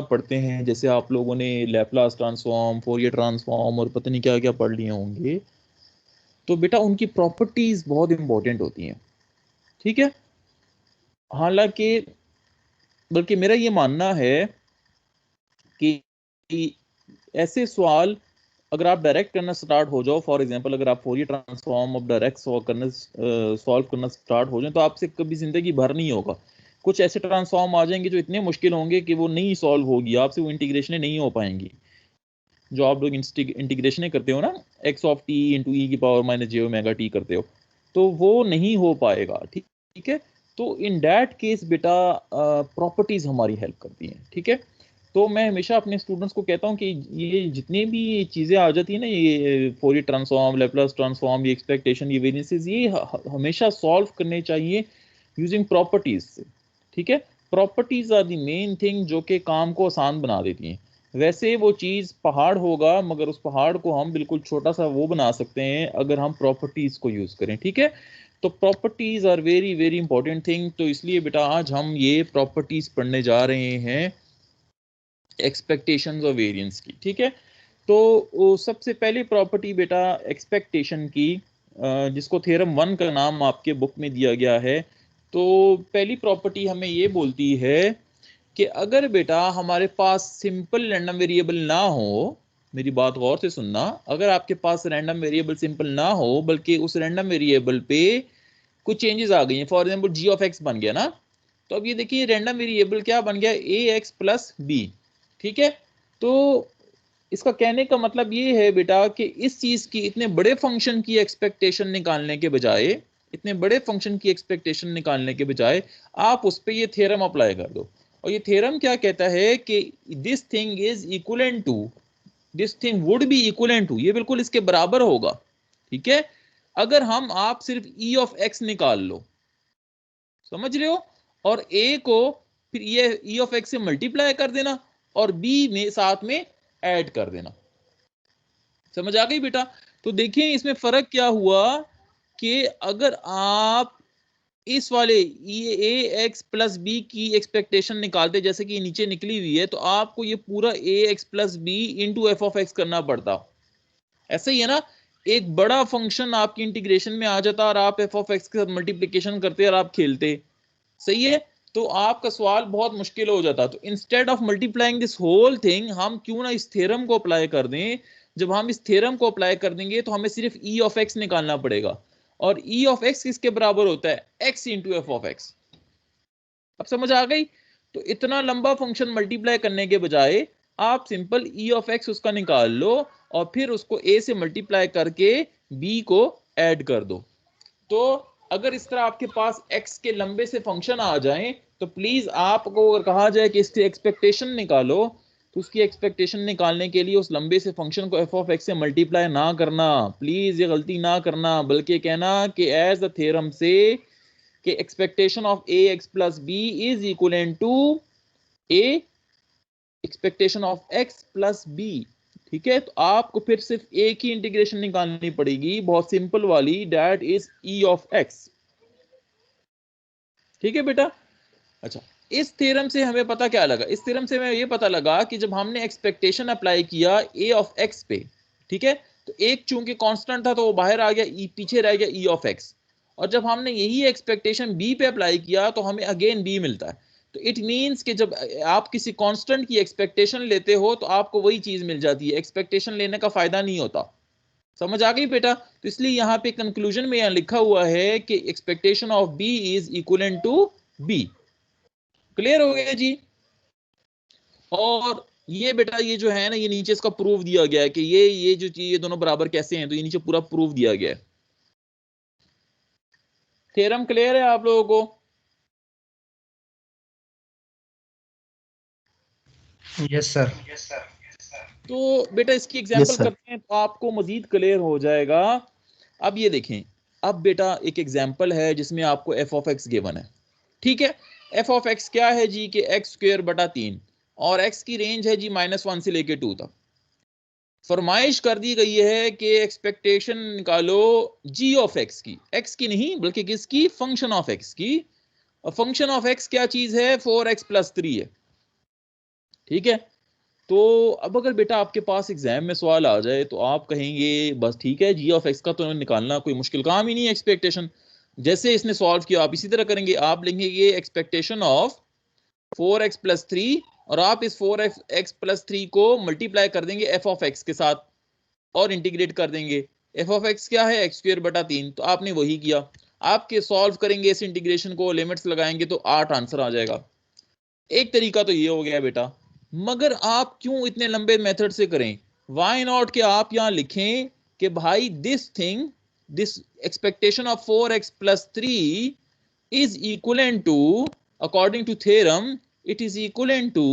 पढ़ते हैं, जैसे आप लोगों ने लैपलास ट्रांसफॉर्म, फोरियर ट्रांसफॉर्म और पता नहीं क्या क्या पढ़ लिए होंगे, तो बेटा उनकी प्रॉपर्टीज बहुत इंपॉर्टेंट होती हैं, ठीक है। हालांकि बल्कि मेरा ये मानना है कि ऐसे सवाल अगर आप डायरेक्ट करना स्टार्ट हो जाओ, फॉर एग्जांपल अगर आप फोरियर ट्रांसफॉर्म अब डायरेक्ट सॉल्व करना स्टार्ट हो जाए, तो आपसे कभी जिंदगी भर नहीं होगा। कुछ ऐसे ट्रांसफॉर्म आ जाएंगे जो इतने मुश्किल होंगे कि वो नहीं सॉल्व होगी, आपसे वो इंटीग्रेशन नहीं हो पाएंगी। जो आप लोग इंटीग्रेशन करते हो ना, एक्स ऑफ टी इंटू ई की पावर माइनस जे ओमेगा टी करते हो, तो वो नहीं हो पाएगा, ठीक ठीक है। तो इन दैट केस बेटा प्रॉपर्टीज हमारी हेल्प करती हैं, ठीक है। तो मैं हमेशा अपने स्टूडेंट्स को कहता हूँ कि ये जितनी भी चीज़ें आ जाती है ना, ये फोरियर ट्रांसफॉर्म, लैपलास ट्रांसफॉर्म, ये एक्सपेक्टेशन, ये वेरिएंसेस, ये हमेशा सॉल्व करने चाहिए यूजिंग प्रॉपर्टीज से, ठीक है। Properties are the main thing जो कि काम को आसान बना देती हैं। वैसे वो चीज़ पहाड़ होगा, मगर उस पहाड़ को हम बिल्कुल छोटा सा वो बना सकते हैं अगर हम प्रॉपर्टीज को यूज़ करें, ठीक है। तो properties are very very important thing, तो इसलिए बेटा आज हम ये प्रॉपर्टीज पढ़ने जा रहे हैं एक्सपेक्टेशंस और वेरिएंस की, ठीक है। तो सबसे पहली प्रॉपर्टी बेटा एक्सपेक्टेशन की, जिसको थ्योरम 1 का नाम आपके बुक में दिया गया है। तो पहली प्रॉपर्टी हमें ये बोलती है कि अगर बेटा हमारे पास सिंपल रैंडम वेरिएबल ना हो, मेरी बात गौर से सुनना, अगर आपके पास रैंडम वेरिएबल सिंपल ना हो, बल्कि उस रैंडम वेरिएबल पे कुछ चेंजेस आ गई हैं, for example G of X बन गया ना, तो अब ये देखिए रैंडम वेरिएबल क्या बन गया, ए एक्स प्लस बी, ठीक है। तो इसका कहने का मतलब ये है बेटा कि इस चीज की, इतने बड़े फंक्शन की एक्सपेक्टेशन निकालने के बजाय, इतने बड़े फंक्शन की एक्सपेक्टेशन निकालने के बजाय आप उस पर ये थ्योरम अप्लाई कर दो। और ये थ्योरम क्या कहता है कि this thing is equivalent to, this thing would be equivalent to, ये बिल्कुल इसके बराबर होगा, ठीक है, अगर हम आप सिर्फ ई ऑफ एक्स निकाल लो, समझ रहे हो, और ए को फिर ये ई ऑफ एक्स से मल्टीप्लाई कर देना और बी में साथ में ऐड कर देना। समझ आ गई बेटा। तो देखिए इसमें फर्क क्या हुआ कि अगर आप इस वाले ये ए एक्स प्लस बी की एक्सपेक्टेशन निकालते, जैसे कि नीचे निकली हुई है, तो आपको ये पूरा A x plus B into F of X करना पड़ता। ऐसा ही है ना, एक बड़ा फंक्शन आपकी इंटीग्रेशन में आ जाता और आप एफ ऑफ एक्स के साथ मल्टीप्लीकेशन करते और आप खेलते, सही है। तो आपका सवाल बहुत मुश्किल हो जाता। तो instead of multiplying this whole thing, हम क्यों ना इस थ्योरम को अप्लाई कर दें। जब हम इस थ्योरम को अप्लाई कर देंगे तो हमें सिर्फ ई ऑफ एक्स निकालना पड़ेगा, और ई ऑफ एक्स किसके बराबर होता है, x into F of x. अब समझ आ गई। तो इतना लंबा फंक्शन मल्टीप्लाई करने के बजाय आप सिंपल ई ऑफ एक्स उसका निकाल लो और फिर उसको ए से मल्टीप्लाई करके बी को ऐड कर दो। तो अगर इस तरह आपके पास x के लंबे से फंक्शन आ जाएं, तो प्लीज आपको अगर कहा जाए कि इसकी एक्सपेक्टेशन निकालो, तो उसकी एक्सपेक्टेशन निकालने के लिए उस लंबे से फंक्शन को f ऑफ x से मल्टीप्लाई ना करना, प्लीज ये गलती ना करना, बल्कि कहना कि एज द थ्योरम से कि expectation of A x plus B is equal to A expectation of X plus B, ठीक है। तो आपको फिर सिर्फ एक ही इंटीग्रेशन निकालनी पड़ेगी, बहुत सिंपल वाली, that is E of x, ठीक है बेटा। अच्छा, इस थ्योरम से हमें पता क्या लगा, इस थ्योरम से हमें ये पता लगा कि जब हमने एक्सपेक्टेशन अप्लाई किया ए ऑफ एक्स पे, ठीक है, तो एक चूंकि कांस्टेंट था तो वो बाहर आ गया, ई पीछे रह गया ई ऑफ एक्स, और जब हमने यही एक्सपेक्टेशन बी पे अप्लाई किया तो हमें अगेन बी मिलता है। तो इट मीन्स कि जब आप किसी कांस्टेंट की एक्सपेक्टेशन लेते हो तो आपको वही चीज मिल जाती है, एक्सपेक्टेशन लेने का फायदा नहीं होता। समझ आ गई बेटा। तो इसलिए यहाँ पे कंक्लूजन में यहाँ लिखा हुआ है कि expectation of B is equal to B. Clear हो गया जी। और ये बेटा ये जो है ना, ये नीचे इसका प्रूफ दिया गया है कि ये जो चीज, ये दोनों बराबर कैसे हैं, तो ये नीचे पूरा प्रूफ दिया गया है। थ्योरम क्लियर है आप लोगों को? Yes sir. तो बेटा इसकी यस एग्जांपल सर। करते हैं तो आपको मजीद क्लियर हो जाएगा। अब ये देखें, अब बेटा एक एग्जांपल है जिसमें आपको एफ ऑफ एक्स गिवन है, ठीक है। एफ ऑफ एक्स क्या है जी, कि एक्स स्क्वेयर बटा 3, और एक्स की रेंज है जी -1 से लेके 2 तक। फरमाइश कर दी गई है कि एक्सपेक्टेशन निकालो जी ऑफ एक्स की नहीं बल्कि किसकी, फंक्शन ऑफ एक्स की। और फंक्शन ऑफ एक्स क्या चीज है, 4x + 3 है, ठीक है। तो अब अगर बेटा आपके पास एग्जाम में सवाल आ जाए तो आप कहेंगे बस ठीक है, जी ऑफ एक्स का तो निकालना कोई मुश्किल काम ही नहीं है, एक्सपेक्टेशन जैसे इसने सॉल्व किया आप इसी तरह करेंगे। आप लेंगे एक्सपेक्टेशन ऑफ 4x+3 और आप इस 4x+3 को मल्टीप्लाई कर देंगे एफ ऑफ एक्स के साथ और इंटीग्रेट कर देंगे। एफ ऑफ एक्स क्या है, x²/3, तो आपने वही किया। आपके सॉल्व करेंगे इस इंटीग्रेशन को, लिमिट्स लगाएंगे तो 8 आंसर आ जाएगा। एक तरीका तो ये हो गया बेटा, मगर आप क्यों इतने लंबे मेथड से करें? वाई नॉट के आप यहां लिखें कि भाई this expectation of 4x+3 is equivalent to, according to theorem, it is equivalent to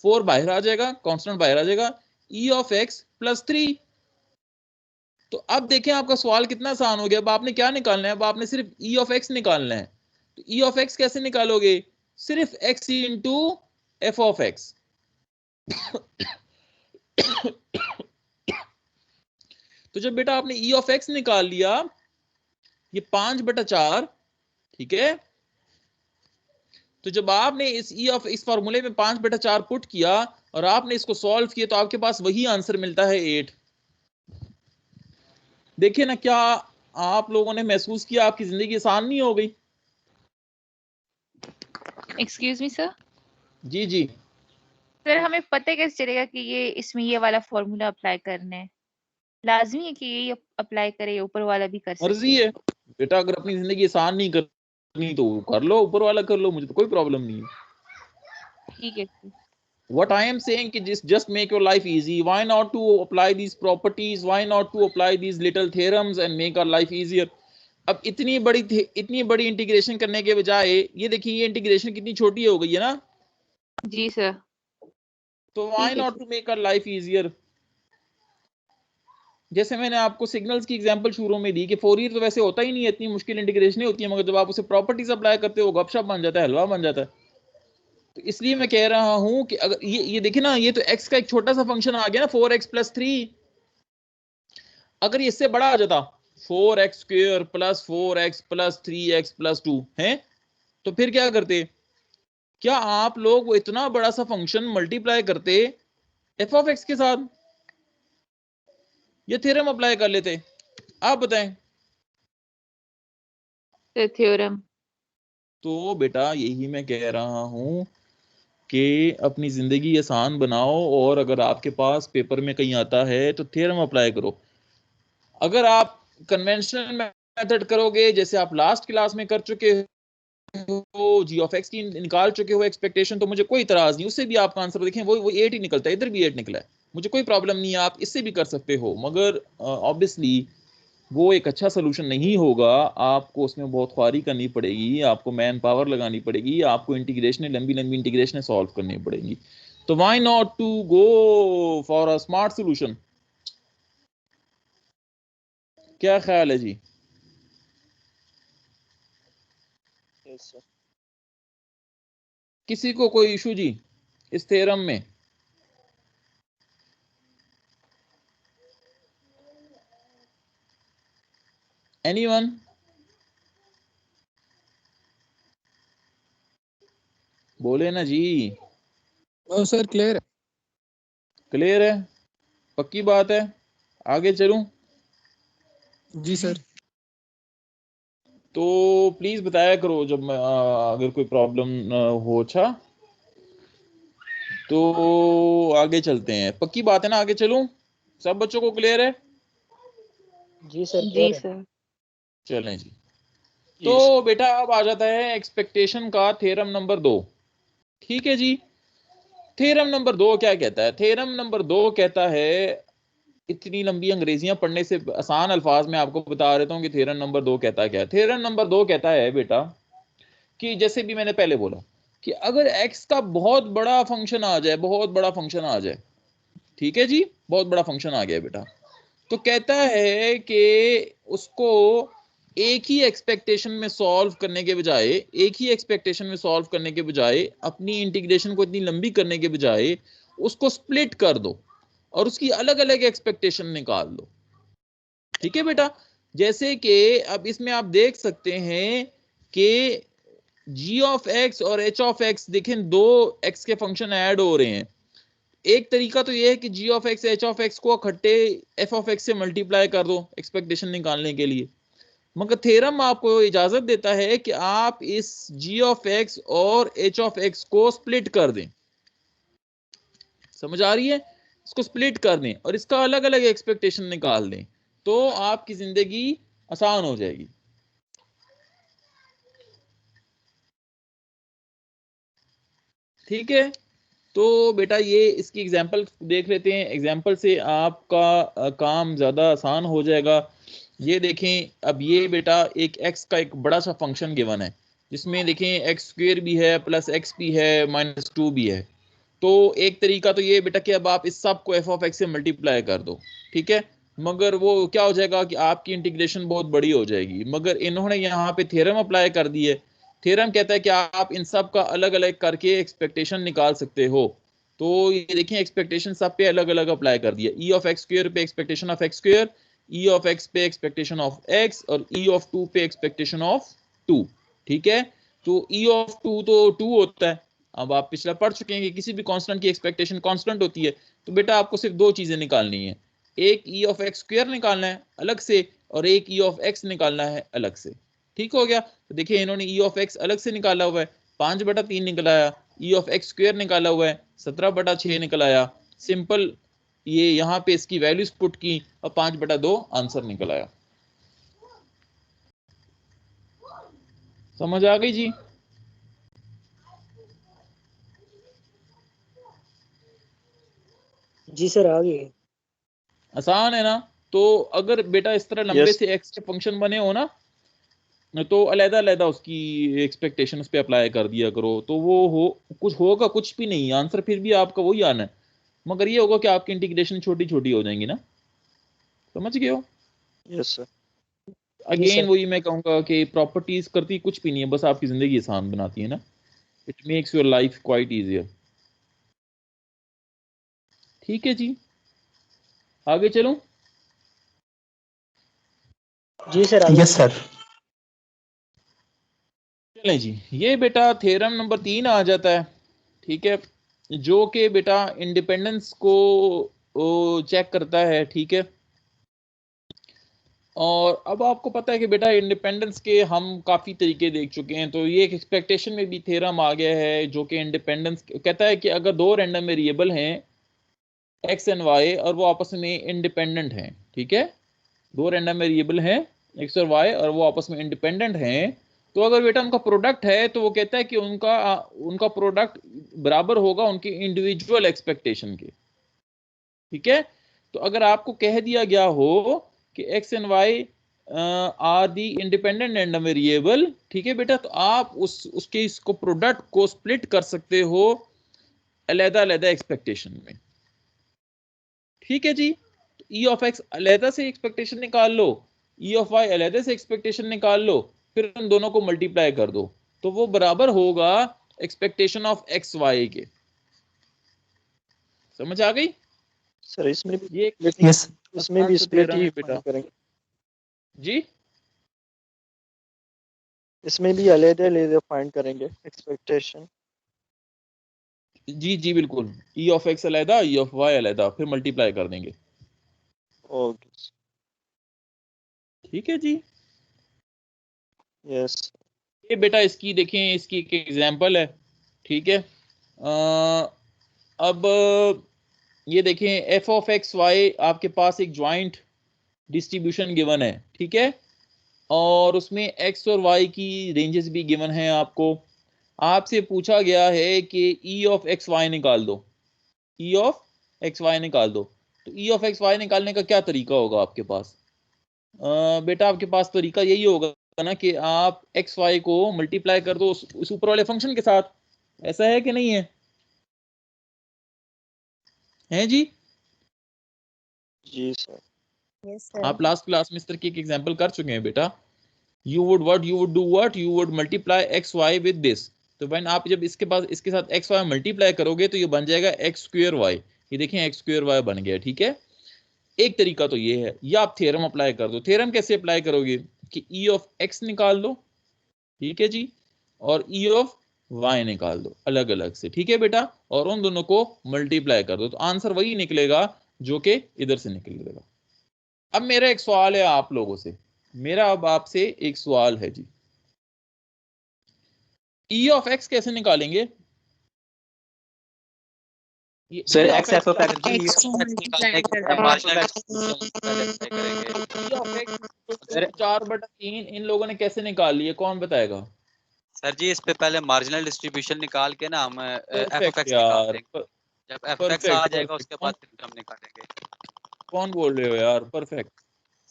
4 बाहर आ जाएगा, कांस्टेंट बाहर आ जाएगा, e of x+3। तो अब देखें आपका सवाल कितना आसान हो गया। अब आपने क्या निकालना है? अब आपने सिर्फ e of x निकालना है। तो e of x कैसे निकालोगे? सिर्फ x into F of x. तो जब बेटा आपने e of x निकाल लिया, ये 5/4, ठीक है। तो जब आपने इस फॉर्मूले में 5/4 पुट किया और आपने इसको सॉल्व किया तो आपके पास वही आंसर मिलता है 8। देखिए ना, क्या आप लोगों ने महसूस किया आपकी जिंदगी आसान नहीं हो गई? Excuse me sir. जी जी सर हमें पता कैसे चलेगा कि ये इसमें ये वाला फॉर्मूला अप्लाई करना है? लाजमी है कि ये अप्लाई करे, ऊपर वाला भी कर सकते मर्जी है बेटा, अगर अपनी जिंदगी आसान नहीं करनी तो कर लो, ऊपर वाला कर लो, मुझे तो कोई प्रॉब्लम नहीं है। ठीक है। What I am saying कि just make your life easy. Why not to apply these properties? Why not to apply these little theorems and make our life easier? अब इतनी बड़ी इंटीग्रेशन करने के बजाय ये देखिए, ये इंटीग्रेशन कितनी छोटी हो गई है ना। जी सर। तो why not to make our life easier? जैसे मैंने आपको सिग्नल्स की एग्जांपल शुरू में दी कि फोरियर तो वैसे होता ही नहीं है, इतनी मुश्किल इंटीग्रेशन होती है, मगर जब आप उसे प्रॉपर्टीज अप्लाई करते हो गपशप बन जाता है, हलवा बन जाता है। तो इसलिए मैं कह रहा हूं कि अगर ये देखिए ना, ये तो x का एक छोटा सा फंक्शन आ गया ना, 4x+3। अगर ये इससे बड़ा आ जाता 4x² + 4x + 3x + 2 है, तो फिर क्या करते? क्या आप लोग वो इतना बड़ा सा फंक्शन मल्टीप्लाई करते एफ ऑफ एक्स के साथ, ये थ्योरम अप्लाई कर लेते? आप बताएं। थ्योरम। तो बेटा यही मैं कह रहा हूं कि अपनी जिंदगी आसान बनाओ, और अगर आपके पास पेपर में कहीं आता है तो थ्योरम अप्लाई करो। अगर आप कन्वेंशनल मेथड करोगे, जैसे आप लास्ट क्लास में कर चुके हो, जी ऑफ एक्स की निकाल चुके हो एक्सपेक्टेशन, तो मुझे कोई इतराज नहीं, उससे भी आपका आंसर देखें वो 8 ही निकलता है, इधर भी 8 निकला है, मुझे कोई प्रॉब्लम नहीं है, आप इससे भी कर सकते हो। मगर ऑब्वियसली वो एक अच्छा सोल्यूशन नहीं होगा, आपको उसमें बहुत ख्वारी करनी पड़ेगी, आपको मैन पावर लगानी पड़ेगी, आपको इंटीग्रेशन, लंबी लंबी इंटीग्रेशन सॉल्व करनी पड़ेगी। तो why not to go for a smart solution? क्या ख्याल है जी? किसी को कोई इशू जी इस थ्योरम में? एनीवन? बोले ना जी। सर क्लियर है। क्लियर है, पक्की बात है, आगे चलूं? जी सर। तो प्लीज बताया करो जब मैं अगर कोई प्रॉब्लम हो। अच्छा, तो आगे चलते हैं, पक्की बात है ना, आगे चलूं? सब बच्चों को क्लियर है? जी सर जी सर। चलें जी। तो बेटा अब आ जाता है एक्सपेक्टेशन का थ्योरम नंबर 2। ठीक है जी। थ्योरम नंबर 2 क्या कहता है? थ्योरम नंबर 2 कहता है, इतनी लंबी अंग्रेजियां पढ़ने से आसान अल्फाज में आपको बता देता हूं कि थ्योरम नंबर 2 कहता क्या है। थ्योरम नंबर 2 कहता है बेटा कि जैसे भी मैंने पहले बोला कि अगर x का बहुत बड़ा फंक्शन आ जाए, बहुत बड़ा फंक्शन आ जाए, ठीक है जी, बहुत बड़ा फंक्शन आ गया बेटा, तो कहता है कि उसको एक ही एक्सपेक्टेशन में सॉल्व करने के बजाय, एक ही एक्सपेक्टेशन में सॉल्व करने के बजाय, अपनी इंटीग्रेशन को इतनी लंबी करने के बजाय उसको स्प्लिट कर दो और उसकी अलग अलग एक्सपेक्टेशन निकाल दो। ठीक है बेटा। जैसे कि अब इसमें आप देख सकते हैं कि g ऑफ x और h ऑफ x, देखें दो x के फंक्शन ऐड हो रहे हैं, एक तरीका तो ये है कि g of x h of x को इकट्ठे एफ ऑफ एक्स से मल्टीप्लाई कर दो एक्सपेक्टेशन निकालने के लिए, मगर थ्योरम आपको इजाजत देता है कि आप इस जी ऑफ एक्स और एच ऑफ एक्स को स्प्लिट कर दें। समझ आ रही है? इसको स्प्लिट कर दें और इसका अलग अलग एक्सपेक्टेशन निकाल दें, तो आपकी जिंदगी आसान हो जाएगी। ठीक है, तो बेटा ये इसकी एग्जांपल देख लेते हैं, एग्जांपल से आपका काम ज़्यादा आसान हो जाएगा। ये देखें, अब ये बेटा एक x का एक बड़ा सा फंक्शन गिवन है जिसमें देखें एक्स स्क्वेयर भी है प्लस एक्स भी है माइनस 2 भी है। तो एक तरीका तो ये बेटा कि अब आप इस सब को एफ ऑफ एक्स से मल्टीप्लाई कर दो, ठीक है, मगर वो क्या हो जाएगा कि आपकी इंटीग्रेशन बहुत बड़ी हो जाएगी। मगर इन्होंने यहाँ पे थ्योरम अप्लाई कर दी है। थ्योरम कहता है कि आप इन सब का अलग अलग करके एक्सपेक्टेशन निकाल सकते हो। तो ये देखिए एक्सपेक्टेशन सब पे अलग अलग अप्लाई कर दिया, ई ऑफ एक्स स्क्वेयर पे expectation of x square, E of x पे एक्सपेक्टेशन ऑफ एक्स और ई ऑफ 2 पे एक्सपेक्टेशन ऑफ 2। ठीक है, तो ई ऑफ 2 तो 2 होता है। अब आप पिछला पढ़ चुके हैं कि किसी भी कांस्टेंट की एक्सपेक्टेशन कांस्टेंट होती है। तो बेटा आपको सिर्फ दो चीजें निकालनी है, एक ई ऑफ एक्स स्क्वायर निकालना है अलग से और एक ई ऑफ एक्स निकालना है अलग से। ठीक हो गया? तो देखिए इन्होंने ई ऑफ एक्स अलग से निकाला हुआ है, 5/3 निकल आया। ई ऑफ एक्स स्क्वायर निकाला हुआ है, 17/6 निकल आया। सिंपल ये यहाँ पे इसकी वैल्यूज पुट की और 5/2 आंसर निकल आया। समझ आ गई जी? जी सर आ गई। आसान है ना? तो अगर बेटा इस तरह लंबे यस से एक्स के फंक्शन बने हो ना, तो अलहदा अलहदा उसकी एक्सपेक्टेशन उस पर अप्लाई कर दिया करो, तो वो हो कुछ होगा कुछ भी नहीं, आंसर फिर भी आपका वही आना है, मगर ये होगा कि आपकी इंटीग्रेशन छोटी छोटी हो जाएंगी ना। समझ गए हो? Yes sir. अगेन वही मैं कहूंगा कि प्रॉपर्टीज करती कुछ भी नहीं है, बस आपकी जिंदगी आसान बनाती है ना। It makes your life quite easier. ठीक है जी, आगे चलूं? जी सर यस सर। चलें जी, ये बेटा थ्योरम नंबर 3 आ जाता है। ठीक है, जो कि बेटा इंडिपेंडेंस को चेक करता है। ठीक है, और अब आपको पता है कि बेटा इंडिपेंडेंस के हम काफ़ी तरीके देख चुके हैं, तो ये एक एक्सपेक्टेशन में भी थ्योरम आ गया है जो कि इंडिपेंडेंस कहता है कि अगर दो रैंडम वेरिएबल हैं एक्स एंड वाई और वो आपस में इंडिपेंडेंट हैं, ठीक है, दो रैंडम वेरिएबल हैं एक्स और वाई और वो आपस में इंडिपेंडेंट हैं, तो अगर बेटा उनका प्रोडक्ट है तो वो कहता है कि उनका प्रोडक्ट बराबर होगा उनकी इंडिविजुअल एक्सपेक्टेशन के। ठीक है, तो अगर आपको कह दिया गया हो कि X and Y are the independent random variable, ठीक है बेटा, तो आप उसके इसको प्रोडक्ट को स्प्लिट कर सकते हो अलहदा अलहदा एक्सपेक्टेशन में। ठीक है जी, तो ई ऑफ एक्स अलहदा से एक्सपेक्टेशन निकाल लो, ई ऑफ वाई अलहदा से एक्सपेक्टेशन निकाल लो, फिर उन दोनों को मल्टीप्लाई कर दो, तो वो बराबर होगा एक्सपेक्टेशन ऑफ एक्स वाई के। समझ आ गई? सर इसमें भी ये यस इसमें भी स्प्लिट ही बेटा करेंगे। जी, इसमें भी अलग-अलग फाइंड करेंगे एक्सपेक्टेशन। जी जी बिल्कुल, ई ऑफ एक्स अलहदा ई ऑफ वाई अलहदा, फिर मल्टीप्लाई कर देंगे। ओके ठीक है जी, यस ये बेटा इसकी देखें, इसकी एक एग्जांपल है। ठीक है, अब ये देखें एफ ऑफ एक्स वाई आपके पास एक ज्वाइंट डिस्ट्रीब्यूशन गिवन है। ठीक है, और उसमें एक्स और वाई की रेंजेस भी गिवन है आपको। आपसे पूछा गया है कि ई ऑफ एक्स वाई निकाल दो, ई ऑफ एक्स वाई निकाल दो। तो ई ऑफ एक्स वाई निकालने का क्या तरीका होगा आपके पास? बेटा आपके पास तरीका यही होगा ना कि आप एक्स वाई को मल्टीप्लाई कर दो उस ऊपर वाले फंक्शन के साथ। ऐसा है कि नहीं है? हैं जी? जी सर। Yes sir. आप लास्ट क्लास में इस तरह की एक एग्जांपल कर चुके हैं बेटा। You would do what, you would multiply X Y with this. तो व्हेन आप जब इसके साथ एक्स वाई मल्टीप्लाई करोगे तो ये बन जाएगा एक्स स्क्वायर वाई। ये देखें एक्स स्क्वायर वाई बन गया। ठीक है, एक तरीका तो ये है, या आप थ्योरम अप्लाई कर दो। थ्योरम कैसे अप्लाई करोगे कि ई ऑफ एक्स निकाल लो, ठीक है जी, और ई ऑफ y निकाल दो अलग अलग से, ठीक है बेटा, और उन दोनों को मल्टीप्लाई कर दो, तो आंसर वही निकलेगा जो कि इधर से निकलेगा। अब मेरा एक सवाल है आप लोगों से, मेरा अब आपसे एक सवाल है जी, e ऑफ x कैसे निकालेंगे? ये sir e of x x F of क्या एक्स x को मल्टीप्लाई करते हैं। Marginal e of x sir 4/3 इन लोगों ने कैसे निकाल लिया, कौन बताएगा? सर जी इस पे पहले मार्जिनल डिस्ट्रीब्यूशन निकाल के ना हम एफ ऑफ परफेक्ट एक्स निकाल यार, देंगे। जब एफ ऑफ एक्स आ परफेक्ट जाएगा परफेक्ट। उसके बाद फिर हम निकालेंगे। कौन बोल रहे हो यार? परफेक्ट।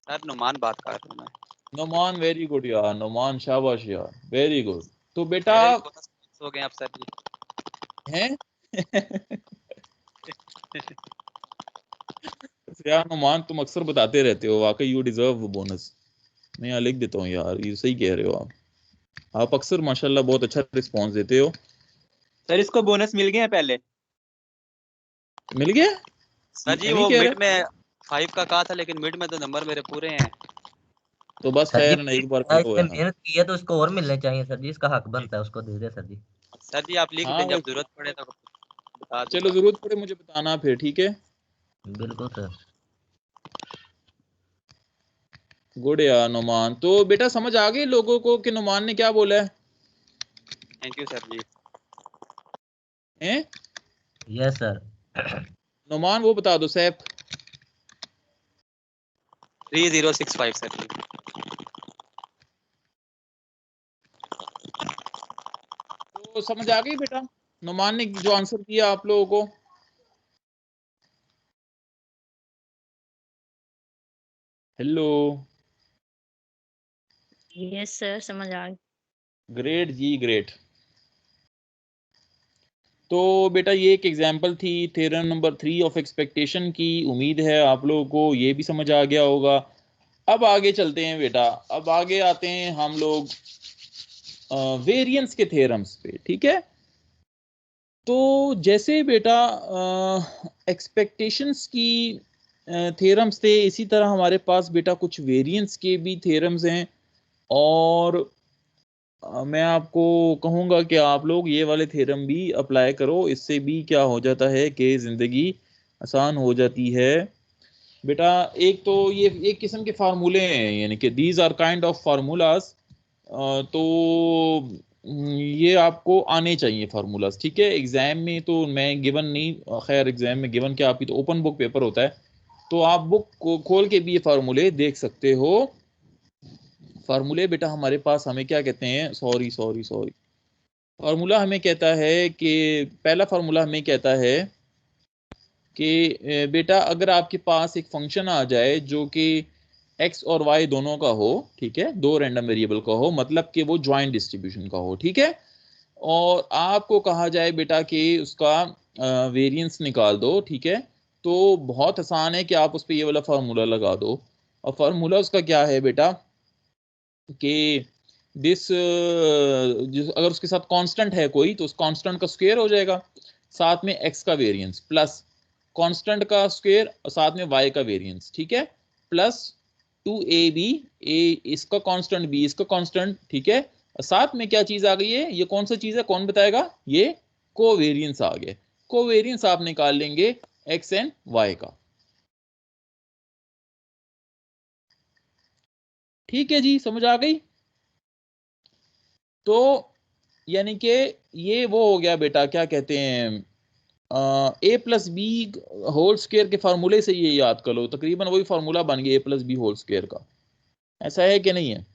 सर नुमान बात कर रहा हूँ मैं। नोमान, वेरी गुड यार नोमान, शाबाश यार, वेरी गुड। तो बेटा मेरे बोनस हो गए आप सर जी। हैं यार नोमान, तुम अक्सर बताते रहते हो, वाकई यू डिजर्व बोनस। मैं यहाँ लिख देता हूँ यार, ये सही कह रहे हो आप अक्सर माशाल्लाह बहुत अच्छा रिस्पॉन्स देते हो। सर इसको बोनस मिल गए हैं पहले। मिल गया? सर जी नहीं वो कह मिड रहे? में 5 का कहा था, लेकिन मिड में तो नंबर मेरे पूरे हैं। तो बस सर जी खैर नहीं, एक बार इसने करो यार। मेहनत की है तो उसको और मिलने चाहिए सर जी, इसका हक बनता है, उसको दे दे सर जी। सर जी आप लिख हाँ दें, जब जरूरत पड़े तो बता चलो, दूंगा। जरूरत पड़े मुझे बताना फिर, ठीक है? बिल्कुल सर। गुड यार नोमान। तो बेटा समझ आ गई लोगों को कि नोमान ने क्या बोला है? थैंक यू सर जी। हैं? Yes sir. नोमान वो बता दो सैफ। 3065 सर जी। तो समझ आ गई बेटा नोमान ने जो आंसर दिया आप लोगों को? हेलो। यस सर, समझ आ गई। ग्रेट जी ग्रेट। तो बेटा ये एक एग्जांपल थी थ्योरम नंबर 3 ऑफ एक्सपेक्टेशन की। उम्मीद है आप लोगों को ये भी समझ आ गया होगा। अब आगे चलते हैं बेटा, अब आगे आते हैं हम लोग वेरिएंस के थ्योरम्स पे, ठीक है? तो जैसे बेटा एक्सपेक्टेशंस की थ्योरम्स थे, इसी तरह हमारे पास बेटा कुछ वेरिएंस के भी थ्योरम्स हैं। और मैं आपको कहूँगा कि आप लोग ये वाले थ्योरम भी अप्लाई करो, इससे भी क्या हो जाता है कि ज़िंदगी आसान हो जाती है बेटा। एक तो ये एक किस्म के फार्मूले हैं, यानी कि these are kind of formulas. तो ये आपको आने चाहिए फार्मूलाज, ठीक है? एग्जाम में तो मैं गिवन नहीं, खैर एग्जाम में गिवन क्या, आपकी तो ओपन बुक पेपर होता है, तो आप बुक को खोल के भी ये फार्मूले देख सकते हो। फार्मूले बेटा हमारे पास हमें क्या कहते हैं, सॉरी सॉरी सॉरी, फार्मूला हमें कहता है कि पहला फार्मूला हमें कहता है कि बेटा अगर आपके पास एक फंक्शन आ जाए जो कि x और y दोनों का हो, ठीक है, दो रैंडम वेरिएबल का हो, मतलब कि वो ज्वाइंट डिस्ट्रीब्यूशन का हो, ठीक है, और आपको कहा जाए बेटा कि उसका वेरिएंस निकाल दो, ठीक है, तो बहुत आसान है कि आप उस पर ये वाला फार्मूला लगा दो। और फार्मूला उसका क्या है बेटा कि दिस अगर उसके साथ कांस्टेंट है कोई, तो उस कांस्टेंट का स्क्वायर हो जाएगा, साथ में x का वेरिएंस, प्लस कांस्टेंट का स्क्वायर और साथ में y का वेरिएंस, ठीक है, प्लस 2ab, a इसका कांस्टेंट b इसका कांस्टेंट, ठीक है, और साथ में क्या चीज आ गई है, ये कौन सा चीज है, कौन बताएगा? ये कोवेरिएंस आ गया। कोवेरिएंस आप निकाल लेंगे x एंड y का, ठीक है जी, समझ आ गई? तो यानी कि ये वो हो गया बेटा, क्या कहते हैं, ए प्लस बी होल स्क्वायर के फार्मूले से ये याद कर लो, तकरीबन वही फार्मूला बन गया ए प्लस बी होल स्क्वायर का। ऐसा है कि नहीं है?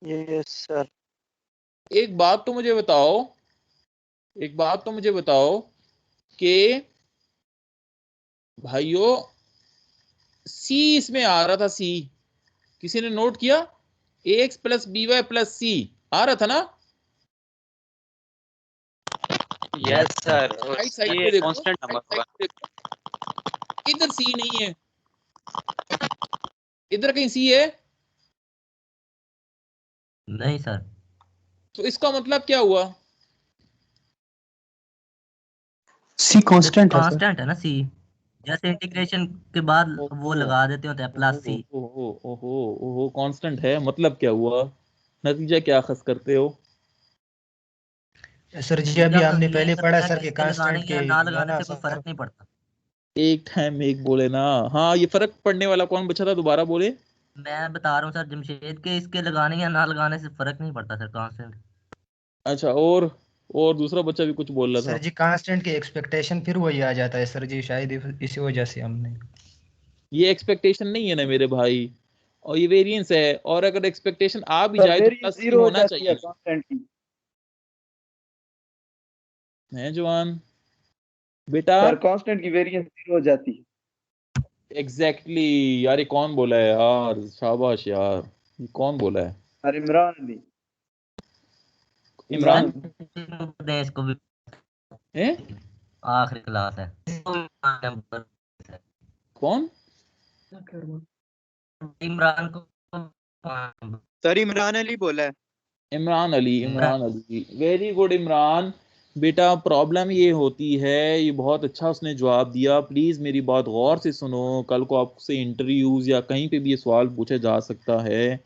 Yes sir. एक बात तो मुझे बताओ, एक बात तो मुझे बताओ कि भाइयों सी इसमें आ रहा था, सी किसी ने नोट किया? A x plus b y plus c आ रहा था ना? यस सर, राइट साइड ये पे देखो, कांस्टेंट नंबर होगा। इधर सी नहीं है, इधर कहीं सी है? नहीं सर। तो इसका मतलब क्या हुआ? सी कांस्टेंट है सर। कांस्टेंट है ना सी, जैसे इंटीग्रेशन के बाद वो लगा देते होते हैं प्लस सी। ओहो ओहो ओहो, कांस्टेंट है, मतलब क्या हुआ? नतीजा क्या अखज़ करते हो? सर जी अभी हमने ये पहले करते पढ़ा हैं सर कि के इसके लगाने कांस्टेंट या के ना ये लगाने ना से कोई फर्क नहीं पड़ता। एक टाइम एक बोले ना। हाँ, ये फर्क पड़ने वाला कौन बचा था, दोबारा बोले। मैं बता रहा हूँ सर जमशेद के इसके लगाने या ना लगाने से फर्क नहीं पड़ता सर कांस्टेंट। अच्छा, और दूसरा बच्चा भी कुछ बोल रहा सर था। जी कांस्टेंट की एक्सपेक्टेशन फिर वही आ जाता है सर जी, शायद इसी वजह से हमने। ये एक्सपेक्टेशन नहीं है ना मेरे भाई, और ये वेरिएंस है, और अगर एक्सपेक्टेशन आ भी सर जाए तो वेरिएंस प्लस ही जीरो हो होना जाती है चाहिए। कांस्टेंट की। है जवान बेटा। सर कांस्टेंट की वेरिएंस जीरो हो जाती है। एग्जैक्टली यार, ये कौन बोला है यार, शाबाश यार, ये कौन बोला है। सर इमरान अली। इमरान देश को भी है आखिरी क्लास है। कौन। इमरान को सर इमरान अली बोला है। Imran Ali, very good Imran. बेटा प्रॉब्लम ये होती है, ये बहुत अच्छा उसने जवाब दिया। प्लीज मेरी बात गौर से सुनो, कल को आपसे इंटरव्यूज या कहीं पे भी ये सवाल पूछा जा सकता है।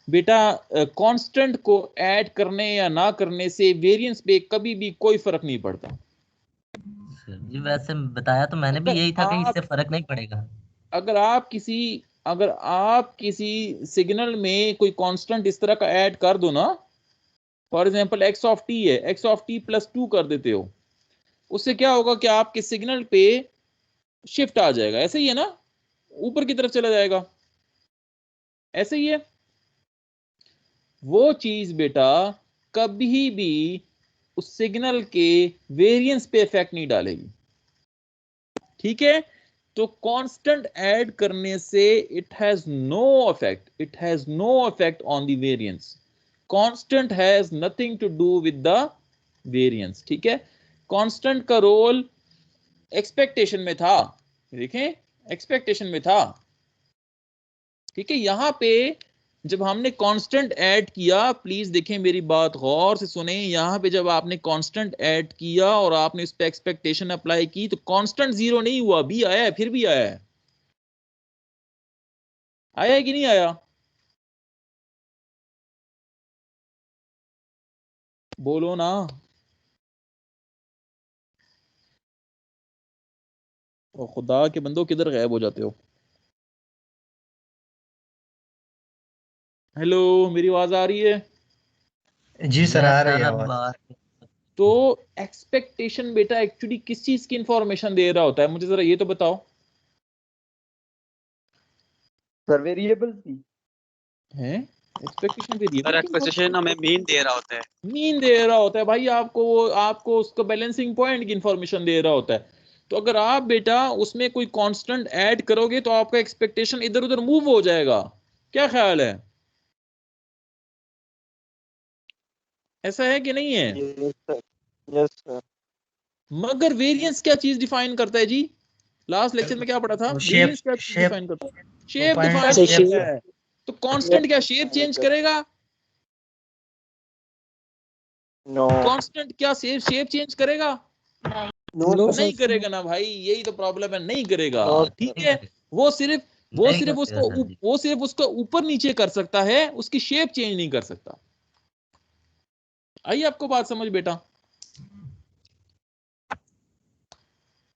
बेटा कांस्टेंट को ऐड करने या ना करने से वेरिएंस पे कभी भी कोई फर्क नहीं पड़ता। जी वैसे बताया तो मैंने भी अगर यही था कि आप इससे फर्क नहीं पड़ेगा। अगर आप किसी अगर आप किसी सिग्नल में कोई कांस्टेंट इस तरह का ऐड कर दो ना, for example x of T है, एक्स ऑफ टी प्लस 2 कर देते हो, उससे क्या होगा कि आपके सिग्नल पे शिफ्ट आ जाएगा, ऐसे ही है ना, ऊपर की तरफ चला जाएगा, ऐसे ही है। वो चीज बेटा कभी भी उस सिग्नल के वेरिएंस पे इफेक्ट नहीं डालेगी, ठीक है। तो कांस्टेंट ऐड करने से it has no effect on the variance. Constant has nothing to do with the variance, ठीक है। कांस्टेंट का रोल एक्सपेक्टेशन में था, देखें एक्सपेक्टेशन में था, ठीक है। यहां पे जब हमने कांस्टेंट ऐड किया, प्लीज देखें मेरी बात गौर से सुने, यहां पे जब आपने कांस्टेंट ऐड किया और आपने उस पे एक्सपेक्टेशन अप्लाई की, तो कांस्टेंट जीरो नहीं हुआ, भी आया है, फिर भी आया है, आया है कि नहीं आया, बोलो ना। और खुदा के बंदो किधर गायब हो जाते हो। हेलो, मेरी आवाज आ रही है। जी सर आ यस रही है सर अब आवाज। तो एक्सपेक्टेशन बेटा एक्चुअली किस चीज की इंफॉर्मेशन दे रहा होता है, मुझे जरा ये तो बताओ। सर वेरिएबल की। है एक्सपेक्टेशन सर वेरिएबल की एक्सपेक्टेशन हमें मीन दे रहा होता है। मीन दे रहा होता है भाई, आपको उसका बैलेंसिंग पॉइंट की इंफॉर्मेशन दे रहा होता है। तो अगर आप बेटा उसमें कोई कांस्टेंट ऐड करोगे तो आपका एक्सपेक्टेशन इधर उधर मूव हो जाएगा, क्या ख्याल है, ऐसा है कि नहीं है। Yes sir, yes sir. मगर वेरिएंस क्या चीज डिफाइन करता है जी, लास्ट लेक्चर में क्या पढ़ा था, वो वेरिएंस क्या चीज शेप डिफाइन करता है, शेप पॉइंट डिफाइन शेप करता है। तो कांस्टेंट क्या शेप चेंज करेगा, नो कांस्टेंट क्या शेप चेंज करेगा, नो नहीं करेगा ना भाई, यही तो प्रॉब्लम है, नहीं करेगा, नो ठीक है। वो सिर्फ वो नहीं सिर्फ करेगा उसको सर जी। वो सिर्फ उसको ऊपर नीचे कर सकता है, उसकी शेप चेंज नहीं कर सकता। आइए आपको बात समझ बेटा,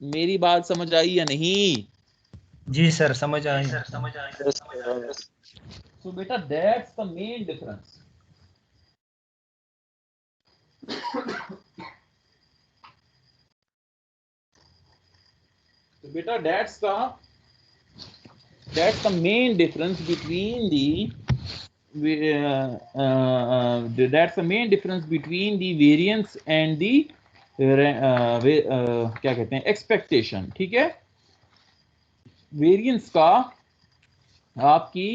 मेरी बात समझ आई या नहीं। जी सर समझ आई। Yes sir. सो बेटा दैट्स द मेन डिफरेंस। तो बेटा that's the main difference between that's the main difference between the variance and the क्या कहते हैं एक्सपेक्टेशन, ठीक है। वेरिएंस का आपकी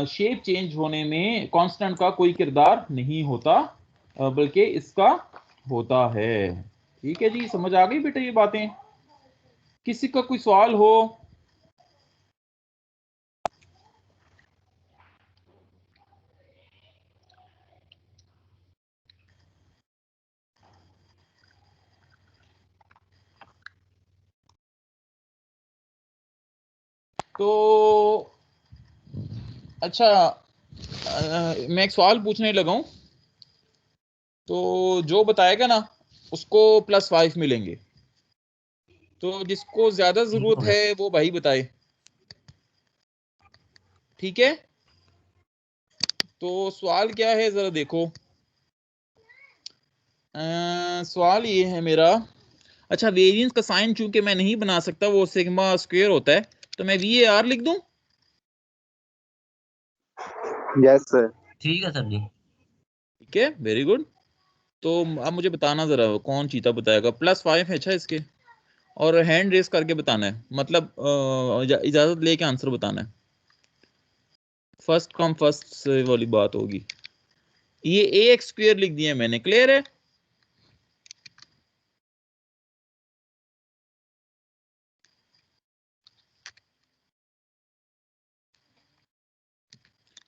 शेप चेंज होने में कांस्टेंट का कोई किरदार नहीं होता, बल्कि इसका होता है, ठीक है जी। समझ आ गई बेटा ये बातें, किसी का कोई सवाल हो। तो अच्छा, मैं एक सवाल पूछने लगा हूं, तो जो बताएगा ना उसको +5 मिलेंगे। तो जिसको ज्यादा जरूरत है वो भाई बताए, ठीक है। तो सवाल क्या है जरा देखो। सवाल ये है मेरा, अच्छा वेरिएंस का साइन चूंकि मैं नहीं बना सकता, वो सिग्मा स्क्वायर होता है, तो मैं VAR लिख दूं। Yes sir. ठीक है सर जी। ठीक है, वेरी गुड। तो अब मुझे बताना जरा कौन चीता बताएगा। +5 है अच्छा इसके, और हैंड रेस करके बताना है, मतलब इजाजत लेके आंसर बताना है। फर्स्ट कम फर्स्ट वाली बात होगी। ये AX² लिख दिया मैंने, क्लियर है।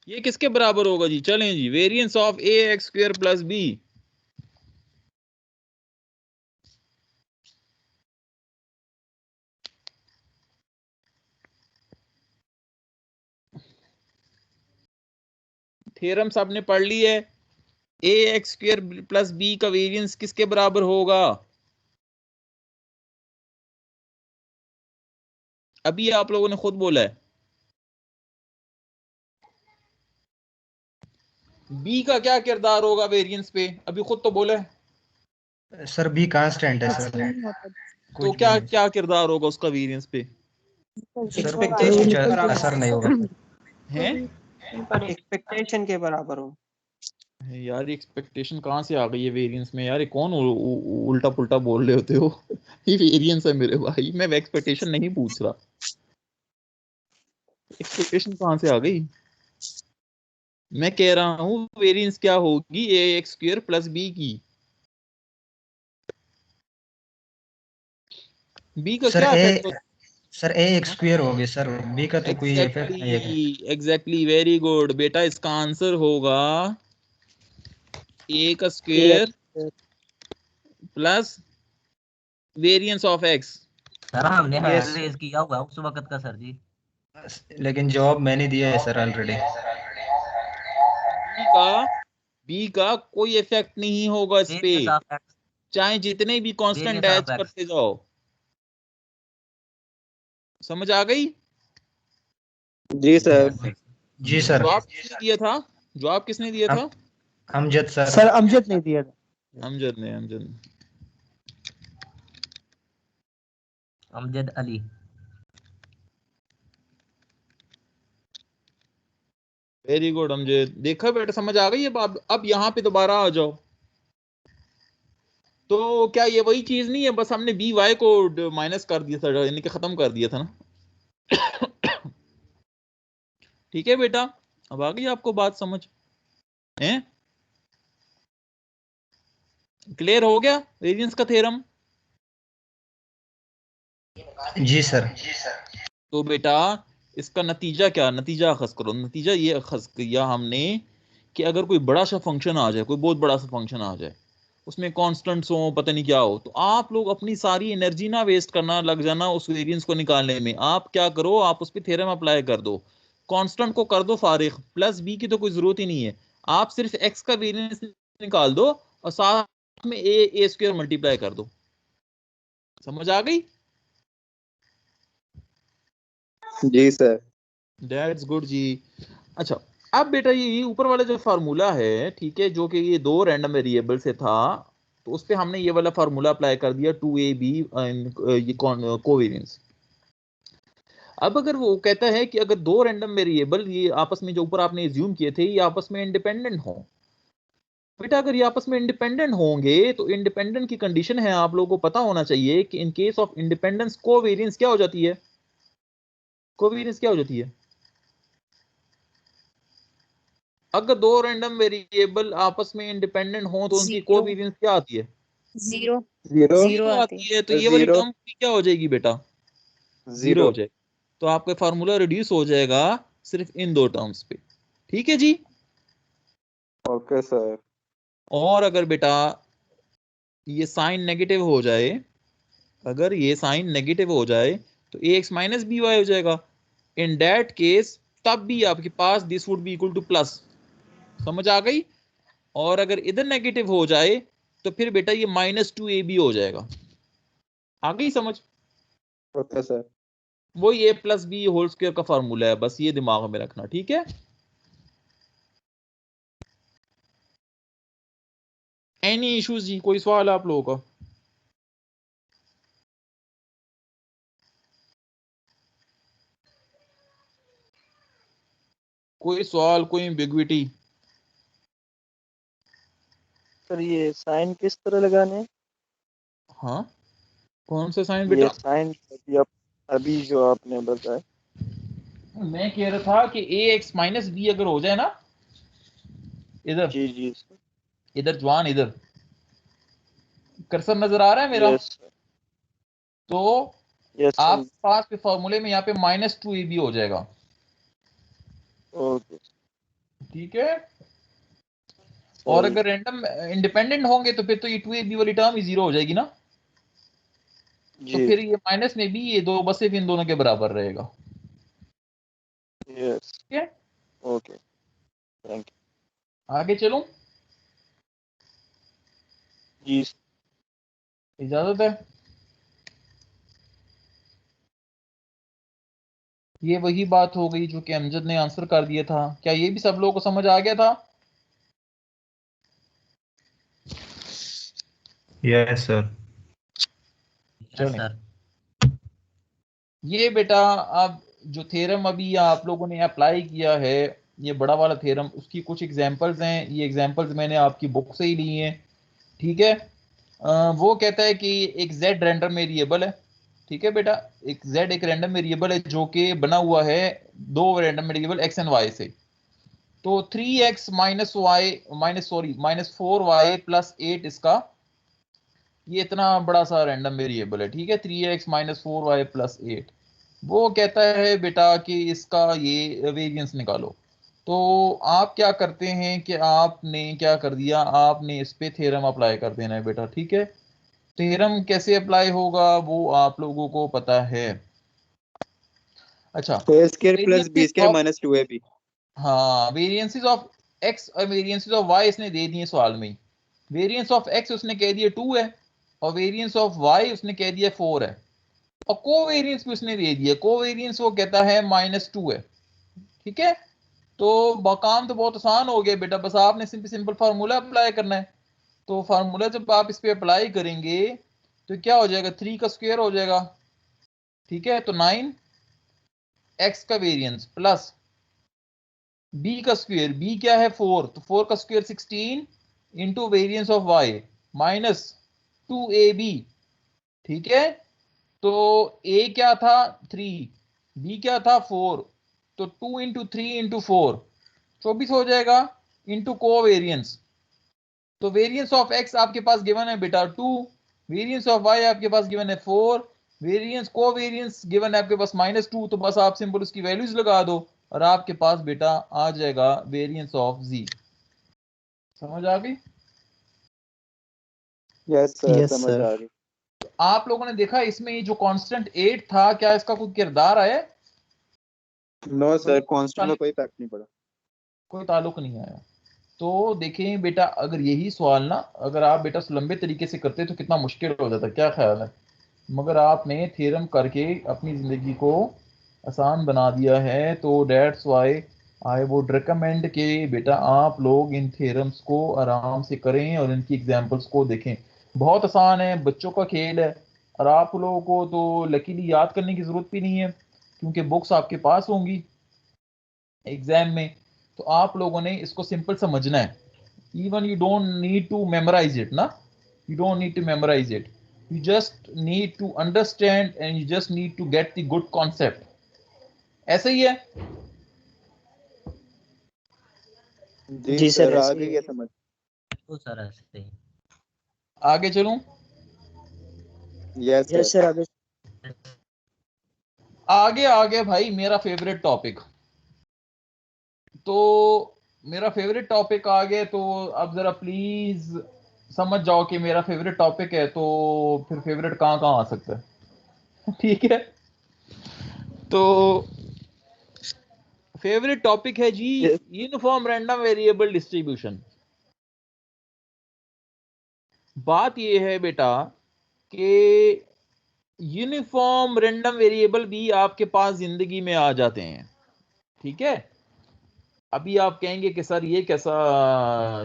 ये किसके बराबर होगा जी? चलें जी, variance of AX² + B। Theorem सबने पढ़ ली है। AX² + B का वेरिएंस किसके बराबर होगा? अभी आप लोगों ने खुद बोला है। B का क्या किरदार होगा वेरिएंस पे? अभी खुद तो बोला है। सर बी कांस्टेंट है सर, तो कुछ भी क्या नहीं क्या किरदार होगा उसका वेरिएंस पे? सर, कुछ असर नहीं होगा हैं? एक्सपेक्टेशन के बराबर हो। यार एक्सपेक्टेशन कहाँ से आ गई है वेरिएंस में? यार ये कौन उल्टा पुल्टा बोल रहे होते हो? ये वेरिएंस है मेरे भाई, मैं एक्सपेक्टेशन नहीं पूछ रहा। एक्सपेक्टेशन कहाँ से आ गई? मैं कह रहा हूँ वेरिएंस क्या होगी AX² + B की। B का सर। क्या ए इफेक्ट होता है? सर AX² हो गया सर, बी का तो कोई इफेक्ट नहीं है। एग्जैक्टली, वेरी गुड बेटा। इसका आंसर होगा A² + variance of X। Sir हमने Yes. हैंड रेज किया हुआ है उस वक्त का सर जी। लेकिन जवाब मैंने दिया है सर ऑलरेडी। बी का कोई इफेक्ट नहीं होगा इस पे, वेरिएंस ऑफ एक्स, चाहे जितने भी constant variance of add x. करते जाओ। समझ आ गई? जी सर। जी सर। जवाब किसने दिया था? जवाब किसने दिया था? अमजद सर। सर अमजद नहीं दिया था। अमजद ने। अमजद ने। अमजद अली। Very good Amjad. देखा बेटा, समझ आ गई है। अब यहाँ पे दोबारा आ जाओ। तो क्या ये वही चीज नहीं है? बस हमने BY को माइनस कर दिया था, यानी कि खत्म कर दिया था ना। ठीक है बेटा, अब आ गई आपको बात समझ है? क्लियर हो गया वेरिएंस का थ्योरम? जी सर। तो बेटा इसका नतीजा क्या? नतीजा अखज़ करो। नतीजा ये अखज़ किया हमने कि अगर कोई बड़ा सा फंक्शन आ जाए, कोई बहुत बड़ा सा फंक्शन आ जाए, उसमें कांस्टेंट्स हो, पता नहीं क्या हो, तो आप लोग अपनी सारी एनर्जी ना वेस्ट करना लग जाना उस वेरिएंस को निकालने में। आप क्या करो, आप उस पर थ्योरम अप्लाई कर दो, कांस्टेंट को कर दो फारिग, +B की तो कोई जरूरत ही नहीं है। आप सिर्फ x का वेरिएंस निकाल दो और साथ में A² मल्टीप्लाई कर दो। समझ आ गई? जी सर। दैट्स गुड जी। अच्छा, अब बेटा ये ऊपर वाला जो फार्मूला है, ठीक है, जो कि ये 2 रैंडम वेरिएबल से था, तो उस पे हमने ये वाला फार्मूला अप्लाई कर दिया 2AB ये कोवेरिएंस। अब अगर वो कहता है कि अगर 2 रैंडम वेरिएबल ये आपस में, जो ऊपर आपने एज्यूम किए थे, ये आपस में इंडिपेंडेंट हो, बेटा अगर ये आपस में इंडिपेंडेंट होंगे तो इंडिपेंडेंट की कंडीशन है, आप लोगों को पता होना चाहिए कि in case of independence covariance क्या हो जाती है? कोवेरिएंस क्या हो जाती है? अगर 2 रैंडम वेरिएबल आपस में इंडिपेंडेंट हो तो उनकी कोवेरिएंस क्या आती है? जीरो जीरो जीरो आती है। तो ये वाली जीरो। टर्म क्या हो जाएगी बेटा? जीरो जीरो हो जाएगी। तो आपका फार्मूला रिड्यूस हो जाएगा सिर्फ इन 2 टर्म्स पे। ठीक है जी। Okay sir. और अगर बेटा ये साइन नेगेटिव हो जाए, अगर ये साइन नेगेटिव हो जाए तो AX - BY हो जाएगा। इन दैट केस तब भी आपके पास this would be equal to plus. समझ आ गई? और अगर इधर नेगेटिव हो जाए तो फिर बेटा ये -2ab हो जाएगा। आ गई समझ? Okay sir. वो ये +b होल स्क्वायर का फार्मूला है, बस ये दिमाग में रखना, ठीक है। एनी इश्यूज जी? कोई सवाल है आप लोगों का? कोई सवाल, कोई एम्बिग्विटी? सर ये साइन किस तरह लगाने हैं? हाँ, कौन से साइन ये बेटा? साइन अभी जो आपने बताया। मैं कह रहा था कि ax - b अगर हो जाए ना, इधर जी जी सर। इधर जवान, इधर कर्सर नजर आ रहा है मेरा? Yes sir. तो यस आप सर। पास के फॉर्मूले में यहाँ पे -2ab हो जाएगा, ओके ठीक है। और सही। अगर रैंडम इंडिपेंडेंट होंगे तो फिर तो ये 2ab वाली टर्म ही 0 हो जाएगी ना, तो जी फिर ये माइनस में भी ये दो बस सिर्फ इन दोनों के बराबर रहेगा, यस। ठीक है। ओके थैंक आगे चलूं? यू। जी इजाजत है? ये वही बात हो गई जो कि अमजद ने आंसर कर दिया था। क्या ये भी सब लोगों को समझ आ गया था? Yes sir. Yes sir. ये बेटा अब जो थ्योरम अभी आप लोगों ने अप्लाई किया है, ये बड़ा वाला थ्योरम, उसकी कुछ एग्जांपल्स हैं। ये एग्जांपल्स मैंने आपकी बुक से ही ली हैं, ठीक है। वो कहता है कि एक z रैंडम वेरिएबल है, ठीक है बेटा। एक z एक रैंडम वेरिएबल है जो कि बना हुआ है दो random variable x and y से। तो 3x -4y + 8 इसका ये इतना बड़ा सा रैंडम वेरिएबल है, ठीक है। 3x - 4y + 8 वो कहता है बेटा कि इसका ये वेरिएंस निकालो। तो आप क्या करते हैं कि आपने क्या कर दिया, आपने इस पे थ्योरम अप्लाई कर देना है बेटा, ठीक है। थ्योरम कैसे अप्लाई होगा वो आप लोगों को पता है। अच्छा, a square plus b variances square of, minus 2ab। हाँ, वेरिएंसेस ऑफ x और वेरिएंसेस ऑफ y इसने दे दिए सवाल में ही। वेरिएंस ऑफ x उसने कह दिया 2 है और वेरिएंस ऑफ y उसने कह दिया 4 है, और कोवेरिएंस भी उसने दे दिया। कोवेरिएंस वो कहता है -2 है, ठीक है। तो काम तो बहुत आसान हो गया बेटा, बस आपने सिंपल फार्मूला अप्लाई करना है। तो फार्मूला जब आप इस पे अप्लाई करेंगे तो क्या हो जाएगा, 3 का स्क्वायर हो जाएगा, ठीक है। तो 9 x का वेरिएंस प्लस b का स्क्वायर, b क्या है 4, तो 4 का square 16 into variance of y minus 2ab, ठीक है। तो a क्या था 3, b क्या था 4, तो 2 इंटू 3 इंटू 4 24 हो जाएगा, इंटू कोवेरिएंस। तो वेरिएंस ऑफ x आपके पास गिवन है बेटा 2, वेरिएंस ऑफ y आपके पास गिवन है 4, वेरिएंस कोवेरिएंस गिवन है आपके पास -2। तो बस आप सिंपल उसकी वैल्यूज लगा दो और आपके पास बेटा आ जाएगा वेरिएंस ऑफ z। समझ आ गई? यस सर, यस समझ सर। आ गई। तो आप लोगों ने देखा इसमें ये जो कांस्टेंट 8 था, क्या इसका कोई किरदार आया? नो सर, कांस्टेंट का कोई इफेक्ट नहीं पड़ा। कोई ताल्लुक नहीं आया। तो देखें बेटा, अगर यही सवाल ना अगर आप बेटा लंबे तरीके से करते तो कितना मुश्किल हो जाता, क्या ख्याल है? मगर आपने थ्योरम करके अपनी ज़िंदगी को आसान बना दिया है, तो that's why I would recommend कि बेटा आप लोग इन थ्योरम्स को आराम से करें और इनकी एग्जांपल्स को देखें। बहुत आसान है, बच्चों का खेल है, और आप लोगों को तो लकीली याद करने की ज़रूरत भी नहीं है क्योंकि बुक्स आपके पास होंगी एग्जाम में। तो आप लोगों ने इसको सिंपल समझना है। Even you don't need to memorise it ना, you don't need to memorize it, you just need to understand and you just need to get the good concept। ऐसे ही है? जी जी सर सर, आ ऐसे गई ही है है। समझ। तो सर ऐसे ही। आगे चलूं? Yes yes sir. सर आगे। आगे आगे भाई मेरा फेवरेट टॉपिक। तो मेरा फेवरेट टॉपिक आ गया, तो अब जरा प्लीज समझ जाओ कि मेरा फेवरेट टॉपिक है, तो फिर फेवरेट कहाँ कहाँ आ सकता है ठीक है। तो फेवरेट टॉपिक है जी Yes, uniform random variable distribution. बात ये है बेटा कि यूनिफॉर्म रैंडम वेरिएबल भी आपके पास जिंदगी में आ जाते हैं, ठीक है। अभी आप कहेंगे कि सर ये कैसा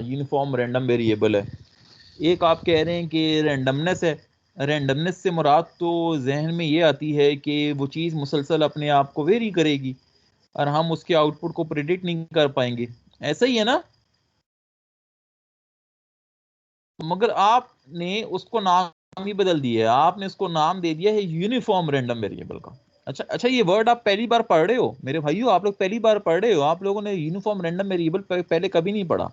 यूनिफॉर्म रैंडम वेरिएबल है। एक आप कह रहे हैं कि रैंडमनेस है। रैंडमनेस से मुराद तो जहन में ये आती है कि वो चीज़ मुसलसल अपने आप को वेरी करेगी और हम उसके आउटपुट को प्रेडिक्ट नहीं कर पाएंगे, ऐसा ही है ना। मगर आपने उसको नाम ही बदल दिया है, आपने उसको नाम दे दिया है यूनिफॉर्म रैंडम वेरिएबल का। अच्छा, ये वर्ड आप पहली बार पढ़ रहे हो मेरे भाइयों, आप लोग पहली बार पढ़ रहे हो। आप लोगों ने यूनिफॉर्म रैंडम वेरिएबल पहले कभी नहीं पढ़ा।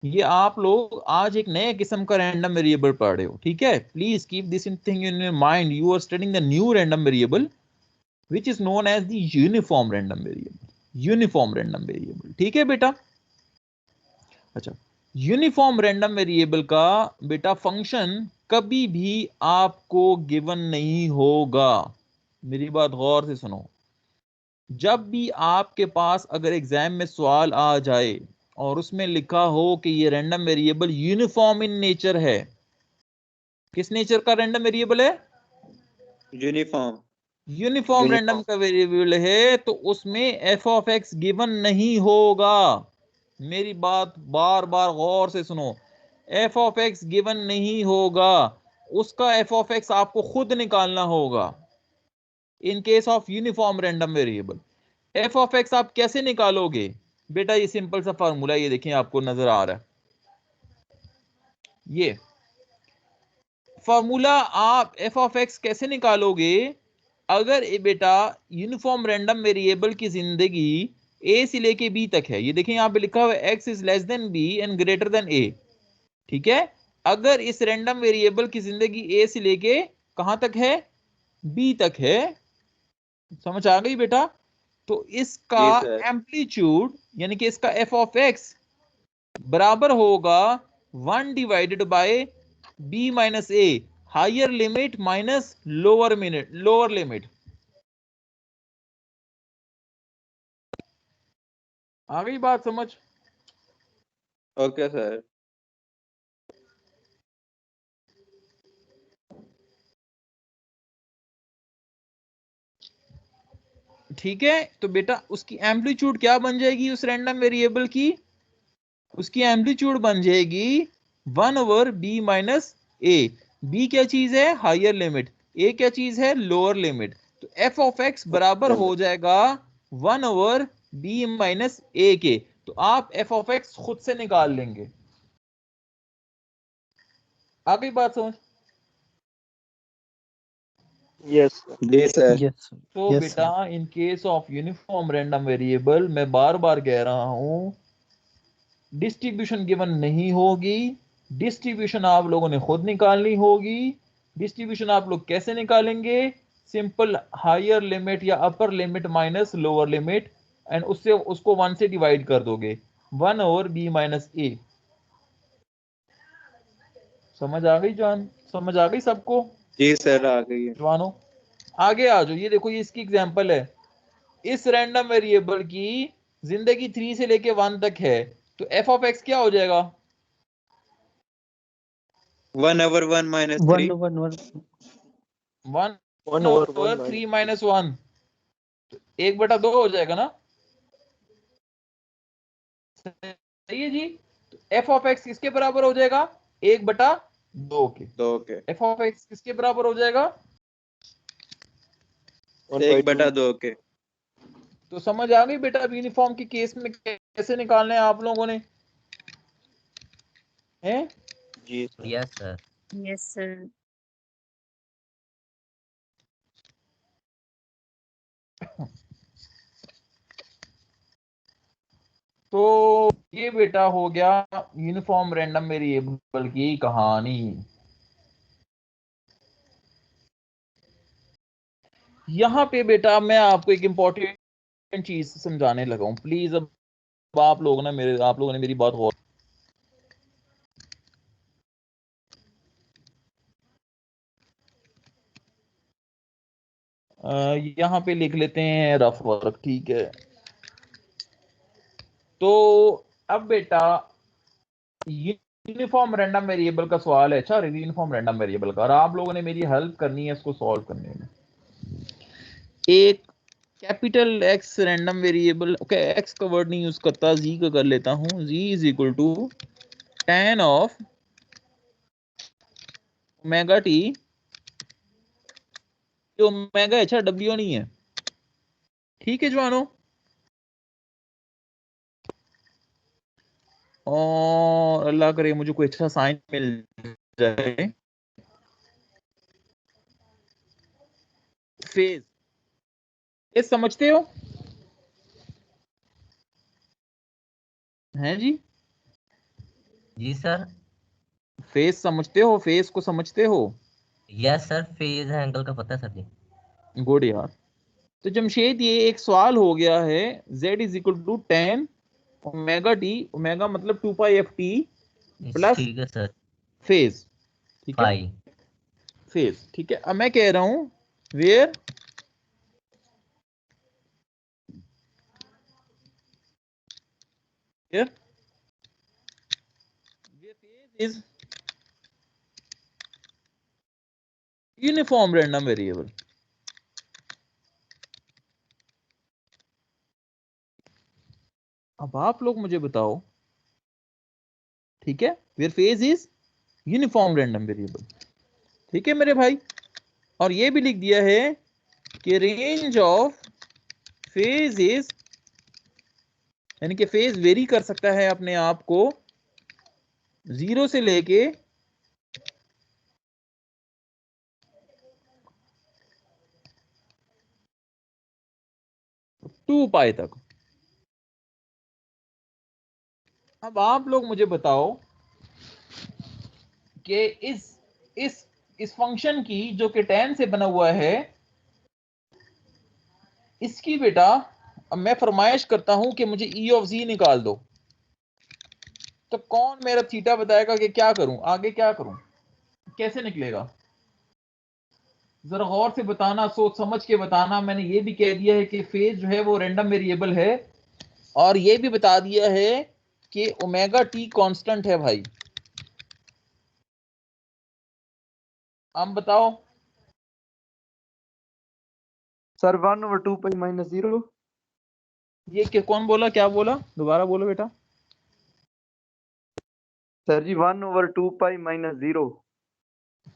ये आप लोग आज एक नए किस्म का रैंडम वेरिएबल पढ़ रहे हो, ठीक है। Please keep this in thing in your mind, you are studying the new random variable which is known as the uniform random variable. Uniform random variable, ठीक है बेटा। अच्छा, यूनिफॉर्म रैंडम वेरिएबल का बेटा फंक्शन कभी भी आपको गिवन नहीं होगा। मेरी बात गौर से सुनो। जब भी आपके पास अगर एग्जाम में सवाल आ जाए और उसमें लिखा हो कि ये random variable uniform in nature है, किस नेचर का रैंडम वेरिएबल है? यूनिफॉर्म। यूनिफॉर्म रैंडम का वेरिएबल है, तो उसमें एफ ऑफ एक्स गिवन नहीं होगा। मेरी बात बार बार गौर से सुनो, एफ ऑफ एक्स गिवन नहीं होगा, उसका एफ ऑफ एक्स आपको खुद निकालना होगा। In case of uniform random variable F of x आप कैसे निकालोगे बेटा? ये सिंपल सा फार्मूला, ये देखिए आपको नजर आ रहा है, ये फार्मूला। आप एफ ऑफ एक्स कैसे निकालोगे? अगर ये बेटा यूनिफॉर्म रैंडम वेरिएबल की जिंदगी ए से लेके बी तक है, ये देखिए यहाँ पे लिखा हुआ है x is less than b and greater than a, ठीक है। अगर इस रैंडम वेरिएबल की जिंदगी ए से लेके कहां तक है? बी तक है। समझ आ गई बेटा? तो इसका एम्पलीट्यूड यानी कि इसका एफ ऑफ एक्स बराबर होगा 1 divided by b minus a, higher limit minus lower limit. आ गई बात समझ? Okay sir. ठीक है। तो बेटा उसकी एम्पलीट्यूड क्या बन जाएगी उस रैंडम वेरिएबल की? उसकी एम्पलीट्यूड बन जाएगी 1 over b minus a. B क्या चीज है? Higher limit. ए क्या चीज है? Lower limit. तो एफ ऑफ एक्स बराबर हो जाएगा 1 ओवर बी माइनस ए के। तो आप एफ ऑफ एक्स खुद से निकाल लेंगे। आ गई बात समझ? यस जी सर। यस तो बेटा in case of uniform random variable मैं बार बार कह रहा हूं, डिस्ट्रीब्यूशन गिवन नहीं होगी, डिस्ट्रीब्यूशन आप लोगों ने खुद निकालनी होगी। डिस्ट्रीब्यूशन आप लोग कैसे निकालेंगे? सिंपल हायर लिमिट या upper limit minus lower limit, and उससे उसको 1 से डिवाइड कर दोगे, 1 ओवर बी माइनस ए। समझ आ गई जान? समझ आ गई सबको? जी सर आ गई है। जवानों आगे आ जाओ। ये देखो, ये इसकी एग्जांपल है। इस रैंडम वेरिएबल की जिंदगी 3 से लेके 1 तक है, तो एफ ऑफ एक्स क्या हो जाएगा? 1 over 1 minus 3। 1 1 over over 1 3 minus 1, 1/2 हो जाएगा ना? सही है जी। तो एफ ऑफ एक्स किसके बराबर हो जाएगा? 1/2 के। 2 के। एफ ऑफ एक्स किसके बराबर हो जाएगा? 1/2 के। तो समझ आ गई बेटा अब यूनिफॉर्म के केस में कैसे निकालने हैं आप लोगों ने? हैं? जी यस सर। Yes sir. तो ये बेटा हो गया यूनिफॉर्म रैंडम वेरिएबल की कहानी। यहां पे बेटा मैं आपको एक इंपॉर्टेंट चीज समझाने लगा हूं। प्लीज अब आप लोगों ने मेरी बात गौर, यहां पे लिख लेते हैं रफ वर्क, ठीक है। तो अब बेटा यूनिफॉर्म रैंडम वेरिएबल का सवाल है। अच्छा, यूनिफॉर्म रैंडम वेरिएबल का, और आप लोगों ने मेरी हेल्प करनी है इसको सॉल्व करने में। एक capital X random variable, okay X का वर्ड नहीं यूज करता, जी का कर लेता हूं। G is equal to tan of omega T, omega अच्छा डब्ल्यू नहीं है, ठीक है जवानों। और अल्लाह करे मुझे कोई अच्छा साइन मिल जाए। फेज, ये समझते हो हैं जी? जी सर। फेज समझते हो? फेज को समझते हो? यस सर, फेज एंगल का पता है सर जी। गुड यार। तो जमशेद ये एक सवाल हो गया है, z is equal to tan omega T, omega मतलब 2 पाई एफ टी प्लस ठीक है सर। फेज, ठीक है पाई। फेज, ठीक है। अब मैं कह रहा हूं where phase is uniform random variable. अब आप लोग मुझे बताओ, ठीक है, where phase is uniform random variable, ठीक है मेरे भाई। और ये भी लिख दिया है कि रेंज ऑफ फेज इज, यानी कि फेज वेरी कर सकता है अपने आप को 0 से लेके 2 पाई तक। अब आप लोग मुझे बताओ कि इस फंक्शन की जो कि tan से बना हुआ है, इसकी बेटा अब मैं फरमाइश करता हूं कि मुझे e ऑफ z निकाल दो। तो कौन मेरा थीटा बताएगा कि क्या करूं, आगे क्या करूं, कैसे निकलेगा? जरा गौर से बताना, सोच समझ के बताना। मैंने ये भी कह दिया है कि फेज जो है वो रैंडम वेरिएबल है, और ये भी बता दिया है कि ओमेगा टी कांस्टेंट है भाई। अब बताओ सर 1/2 पाई माइनस 0। ये कौन बोला, क्या बोला, दोबारा बोलो बेटा। सर जी 1/2 पाई माइनस 0।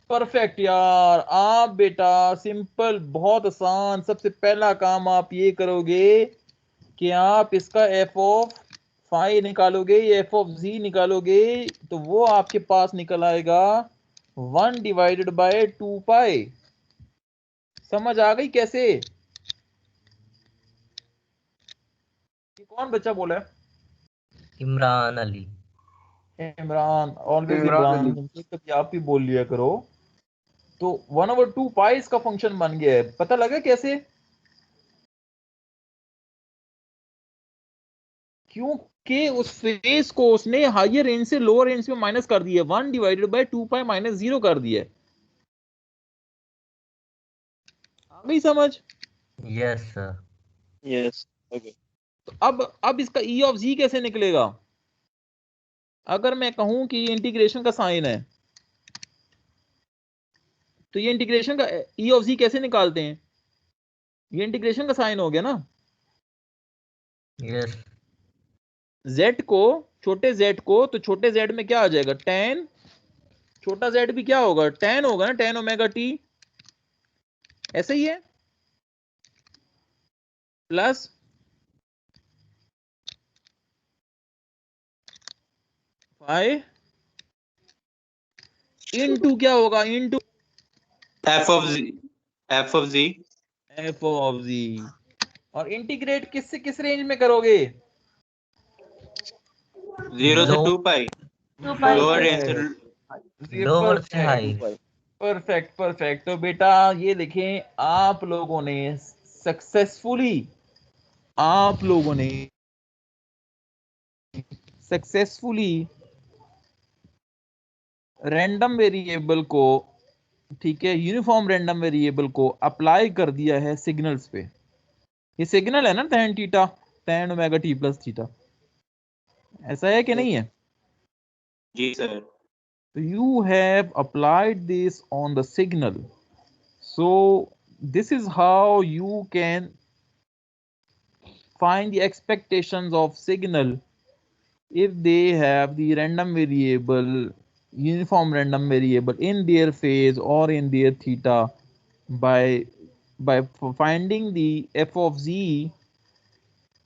परफेक्ट यार। आप बेटा सिंपल, बहुत आसान। सबसे पहला काम आप ये करोगे कि आप इसका एफ ऑफ फाई निकालोगे, ये एफ ऑफ जी निकालोगे, तो वो आपके पास निकल आएगा 1/2 पाई। समझ आ गई कैसे? ये कौन बच्चा बोला है? इमरान अली। इमरान, ऑलवेज इमरान इमरान, अली। कभी आप भी बोल लिया करो। तो 1/2 पाई इसका फंक्शन बन गया है। पता लगा कैसे? क्योंकि उस फेज को उसने हायर रेंज से लोअर रेंज में माइनस कर दिया, 1/2 पाई माइनस 0 कर दिया। आ गई समझ? Yes sir. Yes okay. तो अब इसका ई ऑफ जी कैसे निकलेगा? अगर मैं कहूं कि ये इंटीग्रेशन का साइन है, तो ये इंटीग्रेशन का ई ऑफ जी कैसे निकालते हैं? ये इंटीग्रेशन का साइन हो गया ना। यस। z को, छोटे z को, तो छोटे z में क्या आ जाएगा, tan, छोटा z भी क्या होगा, tan होगा ना, tan ओमेगा टी, ऐसे ही है, प्लस फाई इनटू क्या होगा, into f of g. F of g. F of g. और इंटीग्रेट किस से किस रेंज में करोगे? 0 से 2 पाई। 2 पाई लोअर से रेंज से लोअर से हाई। Perfect perfect. तो बेटा ये देखें, आप लोगों ने सक्सेसफुली, आप लोगों ने सक्सेसफुली रैंडम वेरिएबल को, ठीक है, यूनिफॉर्म रैंडम वेरिएबल को अप्लाई कर दिया है सिग्नल्स पे। ये सिग्नल है ना tan theta, tan omega T plus theta, ऐसा है कि नहीं है? जी sir. You have applied this on the signal. So this is how you can find the expectations of signal if they have the random variable, uniform random variable in their phase or in their theta by finding the f of z,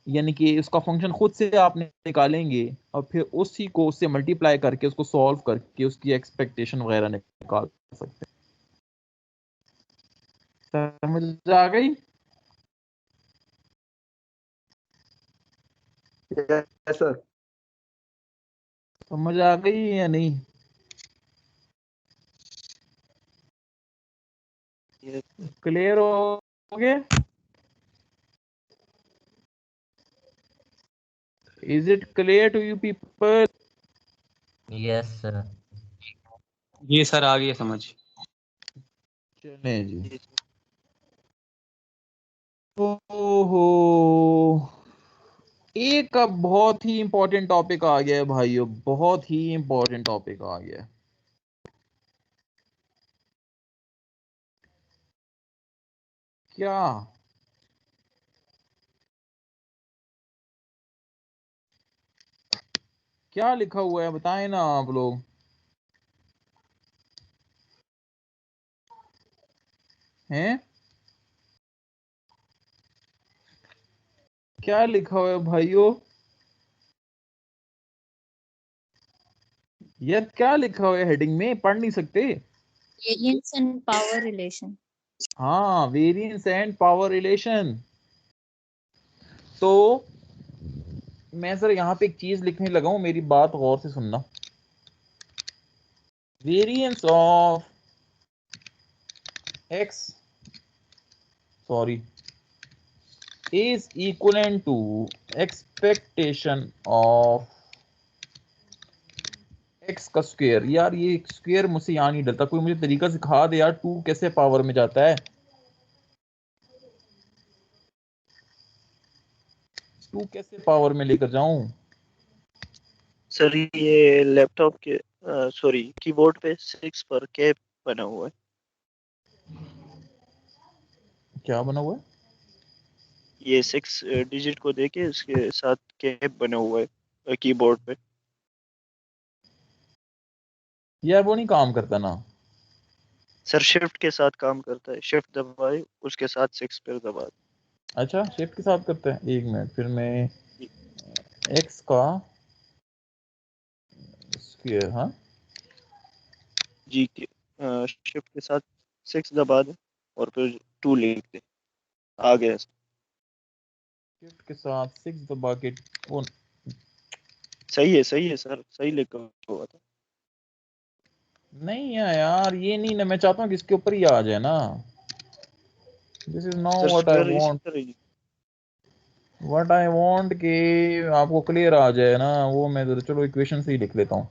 यानी कि उसका function खुद से आप निकालेंगे और फिर उसी को उससे मल्टीप्लाई करके उसको सॉल्व करके उसकी एक्सपेक्टेशन वगैरह निकाल सकते हैं। समझ आ गई? Yes sir. समझ आ गई या नहीं? क्लियर हो गया? Is it clear to you people? Yes sir. ये सर आ गई है समझ। चलें जी। ओहो, एक अब बहुत ही इंपॉर्टेंट टॉपिक आ गया है भाइयों, बहुत ही इंपॉर्टेंट टॉपिक आ गया है। क्या क्या लिखा हुआ है बताएं ना आप लोग। हैं? क्या लिखा हुआ है भाइयों? यार क्या लिखा हुआ है हेडिंग में? पढ़ नहीं सकते? Variance and power relation. हाँ, वेरिएंस एंड पावर रिलेशन। तो मैं सर यहाँ पे एक चीज लिखने लगा हूं, मेरी बात गौर से सुनना। Variance of x is equivalent to expectation of x का स्क्वायर। यार ये स्क्वायर मुझसे यहाँ नहीं डलता, कोई मुझे तरीका सिखा दे यार, 2 कैसे पावर में जाता है? 2 कैसे पावर में लेकर जाऊं? सर ये लैपटॉप के सॉरी कीबोर्ड पे 6 पर कैप बना हुआ है। क्या बना हुआ है? ये 6 डिजिट को देके उसके साथ कैप बना हुआ है कीबोर्ड पे। यार वो नहीं काम करता ना। सर शिफ्ट के साथ काम करता है, शिफ्ट दबाए उसके साथ 6 पर दबा दो। अच्छा, शिफ्ट के साथ करता है। एक मिनट, फिर मैं x का स्क्वायर, हाँ जी शिफ्ट के साथ 6 दबा दे और फिर 2 लिख दे, आ गया। शिफ्ट के साथ 6 दबा के वो सही है सर, सही लिखा हुआ था। नहीं है यार, ये नहीं ना, मैं चाहता हूँ कि इसके ऊपर ही आ जाए ना। This is no sir what I square इसी वांट। तरह ही। व्हाट आई वांट कि आपको क्लियर आ जाए ना, वो मैं तो चलो इक्वेशन से ही लिख लेता हूँ।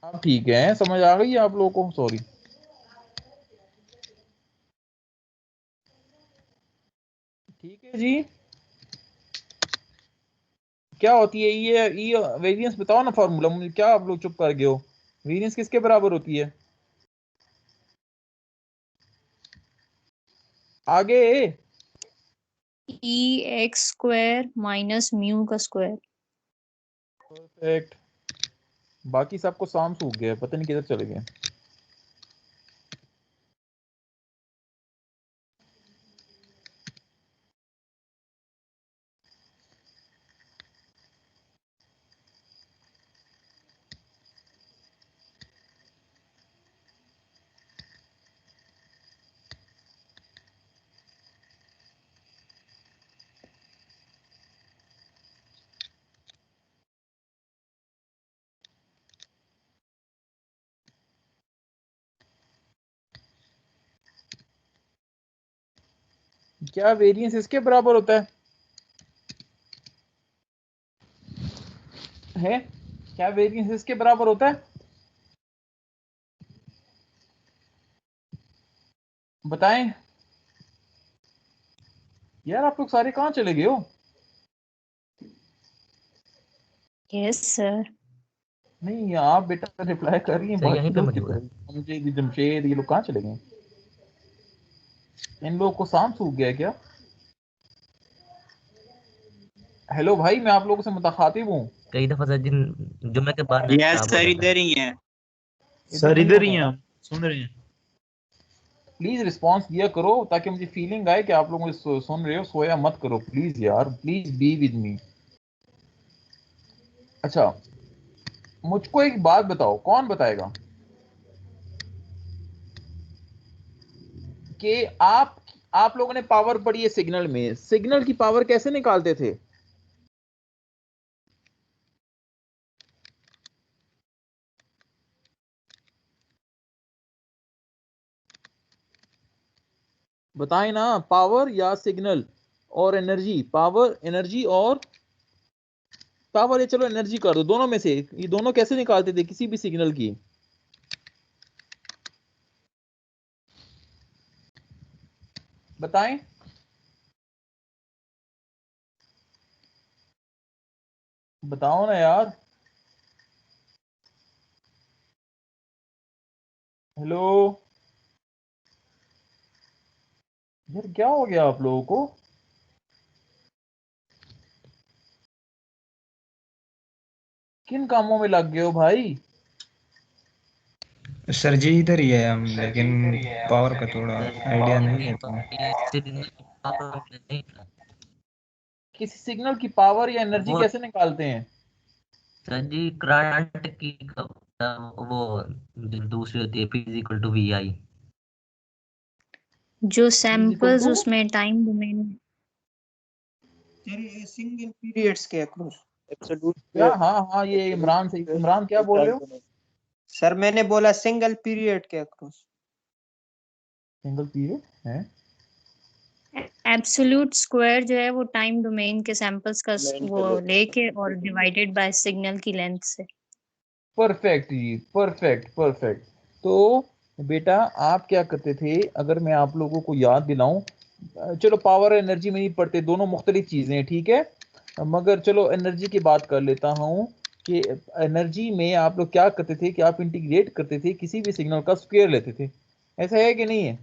अब ठीक है, समझ आ गई आप लोगों को? सॉरी। ठीक है जी। क्या होती है ये वेरिएंस? बताओ ना फॉर्मूला मुझे, क्या आप लोग चुप कर गए हो? वेरिएंस किसके बराबर होती है? आगे E x square minus mu का स्क्वायर। परफेक्ट। बाकी सबको साम सूख गया, पता नहीं किधर चले गए। क्या वेरिएंस इसके बराबर होता है? क्या वेरिएंस इसके बराबर होता है? बताएं यार, आप लोग सारे कहाँ चले गए हो? Yes sir. नहीं, आप बेटा रिप्लाई कर रही हैं, सर यहीं बाकी पे लोग मौजूद है। जमशेद जमशेद ये लोग कहाँ चले गए? इन लोगों को सांप सूख गया क्या? हेलो भाई, मैं आप लोगों से मुताखातिब हूँ। कई दफा सर जिन जुम्मे के बाद नेट खराब हो सर जाता है। इधर ही हैं। सर इधर ही हैं, हम सुन रहे हैं। प्लीज रिस्पांस दिया करो ताकि मुझे फीलिंग आए कि आप लोग मुझे सुन रहे हो। सोया मत करो प्लीज यार, प्लीज बी विद मी। अच्छा, मुझको एक बात बताओ, कौन बताएगा कि आप लोगों ने पावर पढ़ी है सिग्नल में, सिग्नल की पावर कैसे निकालते थे? बताएं ना, पावर या सिग्नल और एनर्जी, पावर एनर्जी और पावर, ये चलो एनर्जी कर दो, दोनों में से ये दोनों कैसे निकालते थे किसी भी सिग्नल की? बताएं। बताओ ना यार। हेलो यार, क्या हो गया आप लोगों को? किन कामों में लग गए हो भाई? सर जी इधर ही है हम, लेकिन पावर का थोड़ा आइडिया नहीं है तो। किसी सिग्नल की पावर या एनर्जी वो कैसे निकालते हैं? सर जी करंट की वो दूसरी होती है P is equal to v i. जो सैंपल्स उसमें टाइम डोमेन में। चलिए सिंगल पीरियड्स के अक्रॉस। एब्सोल्यूट क्या? हाँ, ये इमरान से, इमरान क्या बोल रहे हो? सर मैंने बोला सिंगल पीरियड के अक्रॉस। सिंगल पीरियड है। एब्सोल्यूट स्क्वायर जो है वो टाइम डोमेन के सैंपल्स का वो लेके और डिवाइडेड बाय सिग्नल की लेंथ से। परफेक्ट जी, परफेक्ट परफेक्ट। तो बेटा आप क्या करते थे, अगर मैं आप लोगों को याद दिलाऊं, चलो पावर और एनर्जी में नहीं पढ़ते, दोनों मुख्तलिफ चीजें हैं, ठीक है, मगर चलो एनर्जी की बात कर लेता हूं कि एनर्जी में आप लोग क्या करते थे कि आप इंटीग्रेट करते थे, किसी भी सिग्नल का स्क्वायर लेते थे। ऐसा है कि नहीं है?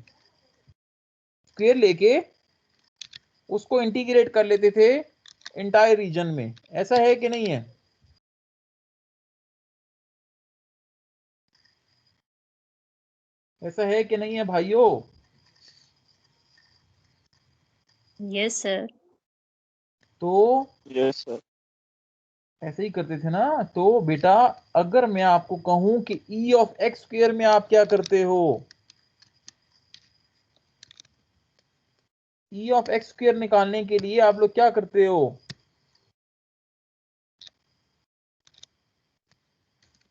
स्क्वायर लेके उसको इंटीग्रेट कर लेते थे इंटायर रीजन में। ऐसा है कि नहीं है? ऐसा है कि नहीं है भाइयों? Yes sir. तो यस सर, ऐसे ही करते थे ना। तो बेटा अगर मैं आपको कहूं कि ई ऑफ एक्स स्क्वायर में आप क्या करते हो, ई ऑफ एक्स स्क्वायर निकालने के लिए आप लोग क्या करते हो?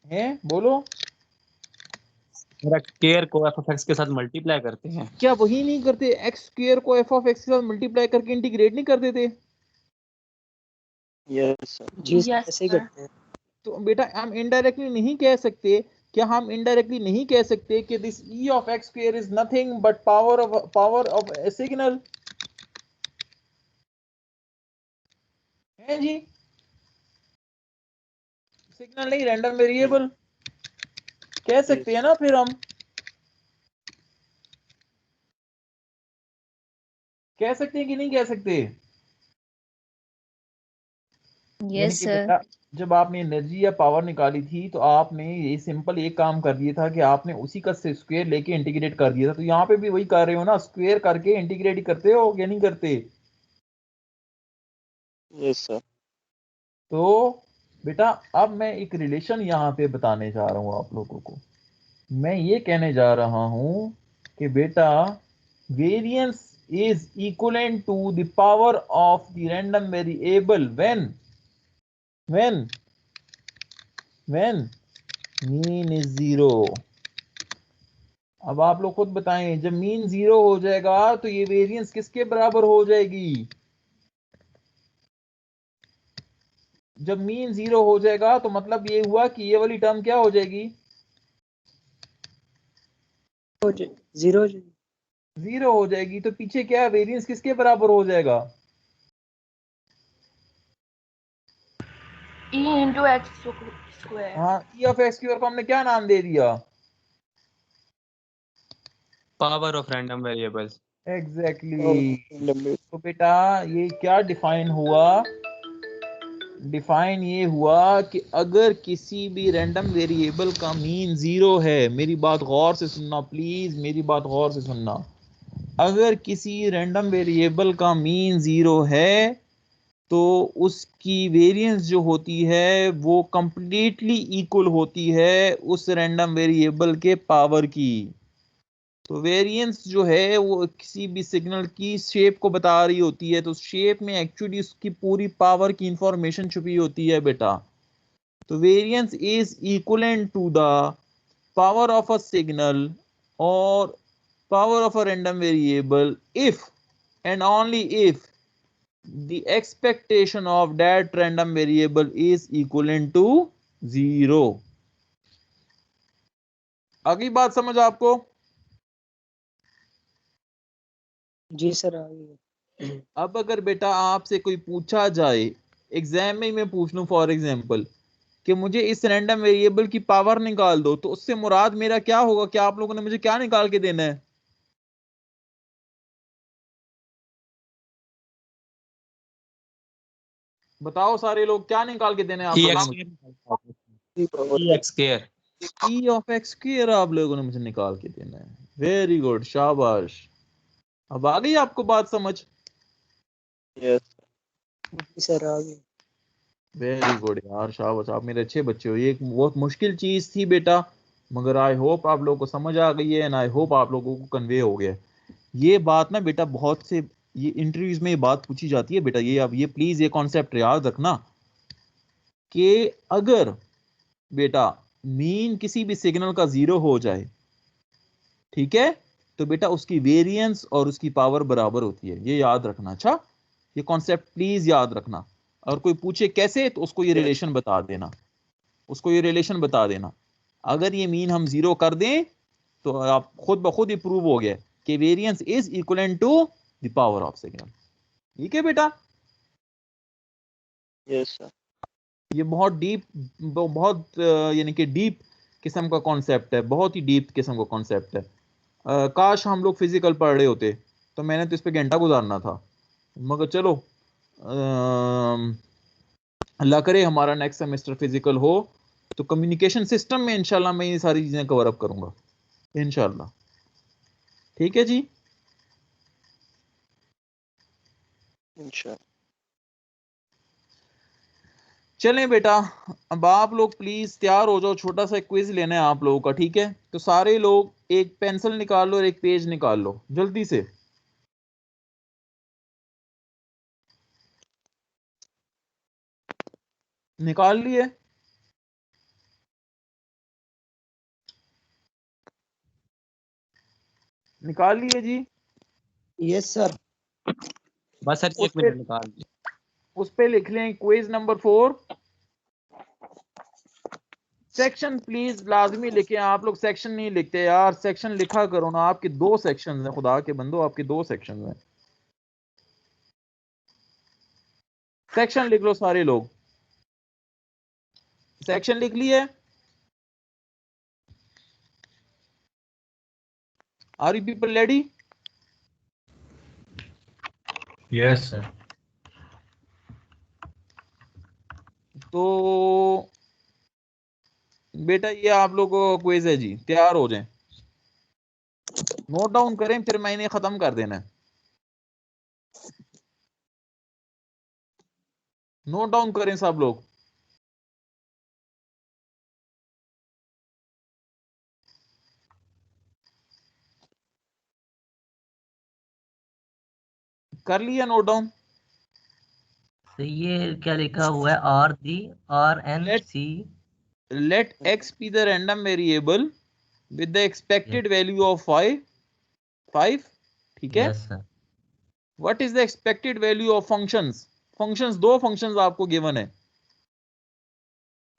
हैं बोलो। स्क्वायर को एफ ऑफ एक्स के साथ मल्टीप्लाई करते हैं। क्या वही नहीं करते, एक्स स्क्वायर को एफ ऑफ एक्स के साथ मल्टीप्लाई करके इंटीग्रेट नहीं कर देते? यस सर, जी ऐसे ही करते हैं। तो बेटा हम इनडायरेक्टली नहीं कह सकते, क्या हम इनडायरेक्टली नहीं कह सकते कि this E of x square is nothing but power of A signal? है जी, सिग्नल नहीं, रैंडम वेरिएबल कह सकते हैं ना फिर हम, कह सकते हैं कि नहीं कह सकते? यानी यस कि सर। बेटा जब आपने एनर्जी या पावर निकाली थी तो आपने ये सिंपल एक काम कर दिया था कि आपने उसी का स्क्वायर लेके इंटीग्रेट कर दिया था। तो यहाँ पे भी वही कर रहे हो ना, स्क्वायर करके इंटीग्रेट ही करते हो या नहीं करते? Yes sir. तो बेटा अब मैं एक रिलेशन यहाँ पे बताने जा रहा हूँ आप लोगों को। मैं ये कहने जा रहा हूँ कि बेटा variance is equivalent to the power of the random variable when mean is 0। अब आप लोग खुद बताएं, जब मीन 0 हो जाएगा तो ये वेरिएंस किसके बराबर हो जाएगी? जब मीन 0 हो जाएगा तो मतलब ये हुआ कि ये वाली टर्म क्या हो जाएगी? 0। 0 हो जाएगी, तो पीछे क्या वेरिएंस किसके बराबर हो जाएगा? E into x square. हाँ, ई ऑफ एक्स स्क्वायर को हमने क्या नाम दे दिया? Power of random variables. Exactly तो बेटा ये क्या डिफाइन हुआ? डिफाइन ये हुआ कि अगर किसी भी रैंडम वेरिएबल का मीन 0 है, मेरी बात गौर से सुनना प्लीज, मेरी बात गौर से सुनना, अगर किसी रैंडम वेरिएबल का मीन 0 है तो उसकी वेरिएंस जो होती है वो कंप्लीटली इक्वल होती है उस रैंडम वेरिएबल के पावर की। तो वेरिएंस जो है वो किसी भी सिग्नल की शेप को बता रही होती है, तो शेप में एक्चुअली उसकी पूरी पावर की इंफॉर्मेशन छुपी होती है बेटा। तो variance is equivalent to the power of a signal और power of a random variable if and only if the expectation of that random variable is equivalent to 0। अगली बात समझ आपको? जी सर आ गई। अब अगर बेटा आपसे कोई पूछा जाए, एग्जाम में मैं पूछ लूं फॉर एग्जांपल कि मुझे इस रैंडम वेरिएबल की पावर निकाल दो, तो उससे मुराद मेरा क्या होगा? क्या आप लोगों ने मुझे क्या निकाल के देना है? बताओ सारे लोग, क्या निकाल के देना है आप लोगों ने? ई ऑफ एक्स स्क्वायर आप लोगों ने मुझे निकाल के देना है। वेरी गुड, शाबाश। अब आ गई आपको बात समझ? यस सर आ गई। वेरी गुड यार, शाबाश, आप मेरे अच्छे बच्चे हो। ये एक बहुत मुश्किल चीज थी बेटा, मगर आई होप आप लोगों को समझ आ गई है एंड आई होप आप लोगों को कन्वे हो गया। ये बात ना बेटा बहुत से ये इंटरव्यूज में ये बात पूछी जाती है बेटा, ये अब ये प्लीज ये कॉन्सेप्ट याद रखना कि अगर बेटा मीन किसी भी सिग्नल का 0 हो जाए, ठीक है, तो बेटा उसकी वेरिएंस और उसकी पावर बराबर होती है, ये याद रखना। अच्छा, ये कॉन्सेप्ट प्लीज याद रखना। और कोई पूछे कैसे, तो उसको ये रिलेशन बता देना, उसको ये रिलेशन बता देना। अगर ये मीन हम 0 कर दें तो आप खुद ब खुद ही प्रूव हो गया कि variance is equivalent to the power of signal. ठीक है बेटा? Yes sir. ये बहुत डीप, बहुत यानी कि डीप किस्म का कॉन्सेप्ट है, बहुत ही डीप किस्म का कॉन्सेप्ट है। काश हम लोग फिजिकल पढ़ रहे होते, तो मैंने तो इस पे घंटा गुजारना था, मगर चलो अल्लाह करे हमारा नेक्स्ट सेमेस्टर फिजिकल हो तो कम्युनिकेशन सिस्टम में इंशाल्लाह मैं ये सारी चीजें कवर अप करूंगा इंशाल्लाह। ठीक है जी? इंशाल्लाह। चलें बेटा, अब आप लोग प्लीज तैयार हो जाओ, छोटा सा क्विज लेना है आप लोगों का। ठीक है, तो सारे लोग एक पेंसिल निकाल लो और एक पेज निकाल लो जल्दी से। निकाल लिए? निकाल लिए जी? Yes sir. बस सर एक मिनट निकाल ली। उस पे लिख लें क्विज नंबर 4 सेक्शन। प्लीज लाजमी लिखें। आप लोग सेक्शन नहीं लिखते यार, सेक्शन लिखा करो ना। आपके 2 सेक्शन हैं, खुदा के बंदो, आपके 2 सेक्शन हैं। सेक्शन लिख लो सारे लोग। सेक्शन लिख लिए? Are you people ready? Yes sir. तो बेटा ये आप लोगों को क्विज है जी, तैयार हो जाएं, नोट डाउन करें, फिर मैंने खत्म कर देना है। नोट डाउन करें सब लोग। कर लिया नोट डाउन? तो ये क्या लिखा हुआ है? R the R N C let x be the random variable with the expected value of 5। ठीक है? Yes sir. what is the expected value of functions? functions 2 functions आपको गिवन है,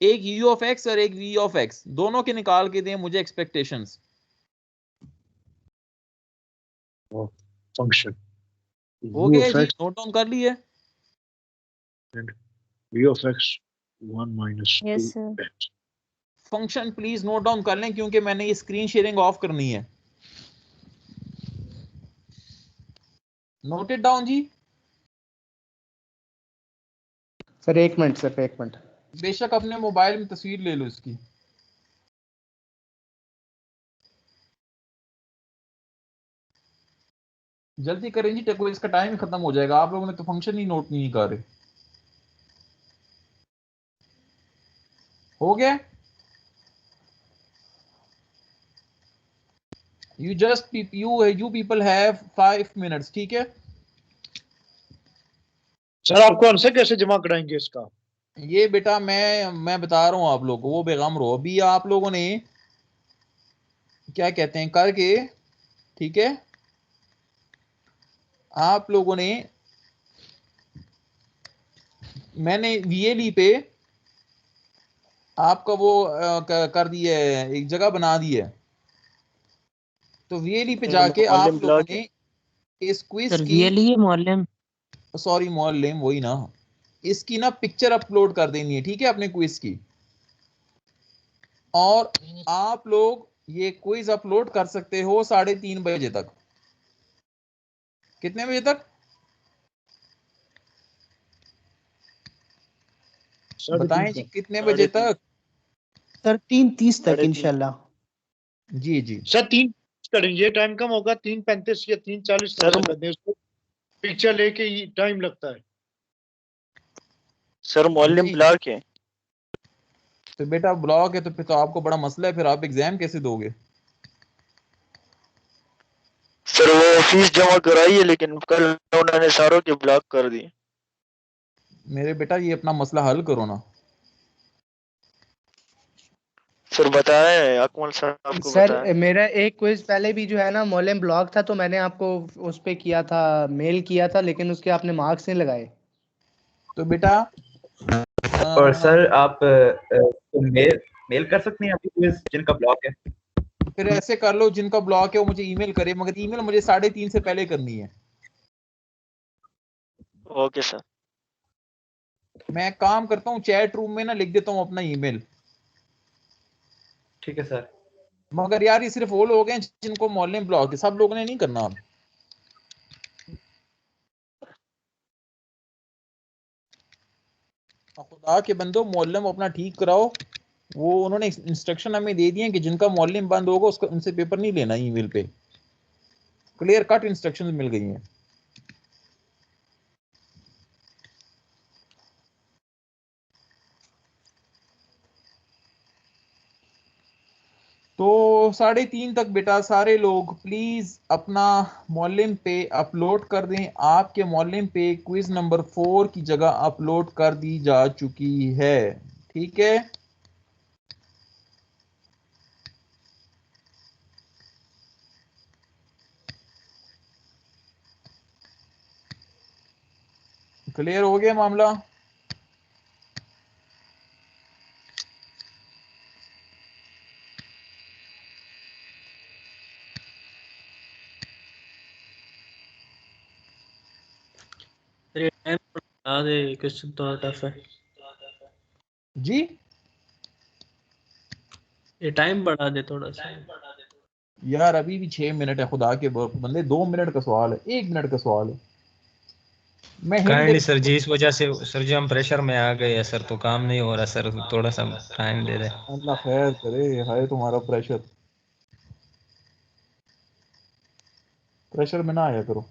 एक u of x और एक v of x, दोनों के निकाल के दें मुझे एक्सपेक्टेशंस। function हो u गया of जी, x नोट डाउन कर लिए? and v of x 1 minus Yes, sir. 2x. Function please note down कर लें क्योंकि मैंने ये स्क्रीन शेयरिंग ऑफ करनी है। नोटेड डाउन जी। सर एक मिनट सर, एक मिनट। बेशक अपने मोबाइल में तस्वीर ले लो इसकी। जल्दी करें जी, टेको इसका टाइम ही खत्म हो जाएगा। आप लोगों ने तो फंक्शन ही नोट नहीं कर रहे। हो गया? you people have 5 minutes, ठीक है? सर आप कौन से कैसे जमा कराएंगे इसका? ये बेटा मैं बता रहा हूं आप लोगों को, वो बेगम रहो। अभी आप लोगों ने क्या कहते हैं करके, ठीक है, आप लोगों ने, मैंने VLE पे आपका वो कर दिया है, एक जगह बना दी है। तो VLE पे जाके आप लोगों ने इस क्विज की, VLE मौलम, सॉरी मौलम, वही ना, इसकी ना पिक्चर अपलोड कर देनी है, ठीक है, अपने क्विज की। और आप लोग ये क्विज अपलोड कर सकते हो 3:30 बजे तक। कितने बजे तक? बताएं जी, कितने बजे तक? सर 3:30 तक इंशाल्लाह। जी जी सर 3 करेंगे, टाइम कम होगा, 3:35 या 3:40 कर दें उसको, पिक्चर लेके ही टाइम लगता है। सर मौलम ब्लॉक है। तो बेटा ब्लॉक है तो फिर तो आपको बड़ा मसला है, फिर आप एग्जाम कैसे दोगे? सर वो फीस जमा कराई है लेकिन कल उन्होंने सारों के ब्लॉक कर दिए। मेरे बेटा ये अपना मसला हल करो ना। सर बताएं अकमल साहब को सर बताएं। मेरा एक क्विज पहले भी जो है ना मौलम ब्लॉक था, तो मैंने आपको उस पे किया था, मेल किया था, लेकिन उसके आपने मार्क्स नहीं लगाए। तो बेटा और सर आप मेल कर सकते हैं अभी क्विज जिनका ब्लॉक है। फिर ऐसे कर लो, जिनका ब्लॉक है वो मुझे ईमेल करे, मगर ईमेल मुझे 3:30 से पहले करनी है। Okay sir. मैं काम करता हूँ, चैट रूम में ना लिख देता हूँ अपना ईमेल। ठीक है सर। मगर यार ये सिर्फ वो लोग हैं जिनको मौलम ब्लॉक है, सब लोगों ने नहीं करना। खुदा के बंदो मौलम अपना ठीक कराओ। वो उन्होंने इंस्ट्रक्शन हमें दे दिए कि जिनका मौलम बंद होगा उसका उनसे पेपर नहीं लेना ईमेल पे। क्लियर कट इंस्ट्रक्शंस मिल गई हैं। तो 3:30 तक बेटा सारे लोग प्लीज अपना मौलम पे अपलोड कर दें। आपके मौलम पे क्विज नंबर 4 की जगह अपलोड कर दी जा चुकी है, ठीक है? क्लियर हो गया मामला? क्वेश्चन तो टफ है जी। ये टाइम बढ़ा दे थोड़ा सा यार अभी भी 6 मिनट है, खुदा के बंदे 2 मिनट का सवाल है, 1 मिनट का सवाल है। मैं काइंडली सर जी, इस वजह से सर जी हम प्रेशर में आ गए हैं सर, तो काम नहीं हो रहा सर, थोड़ा सा टाइम दे दे। अल्लाह खैर करे। हाय तुम्हारा प्रेशर में ना आया करो।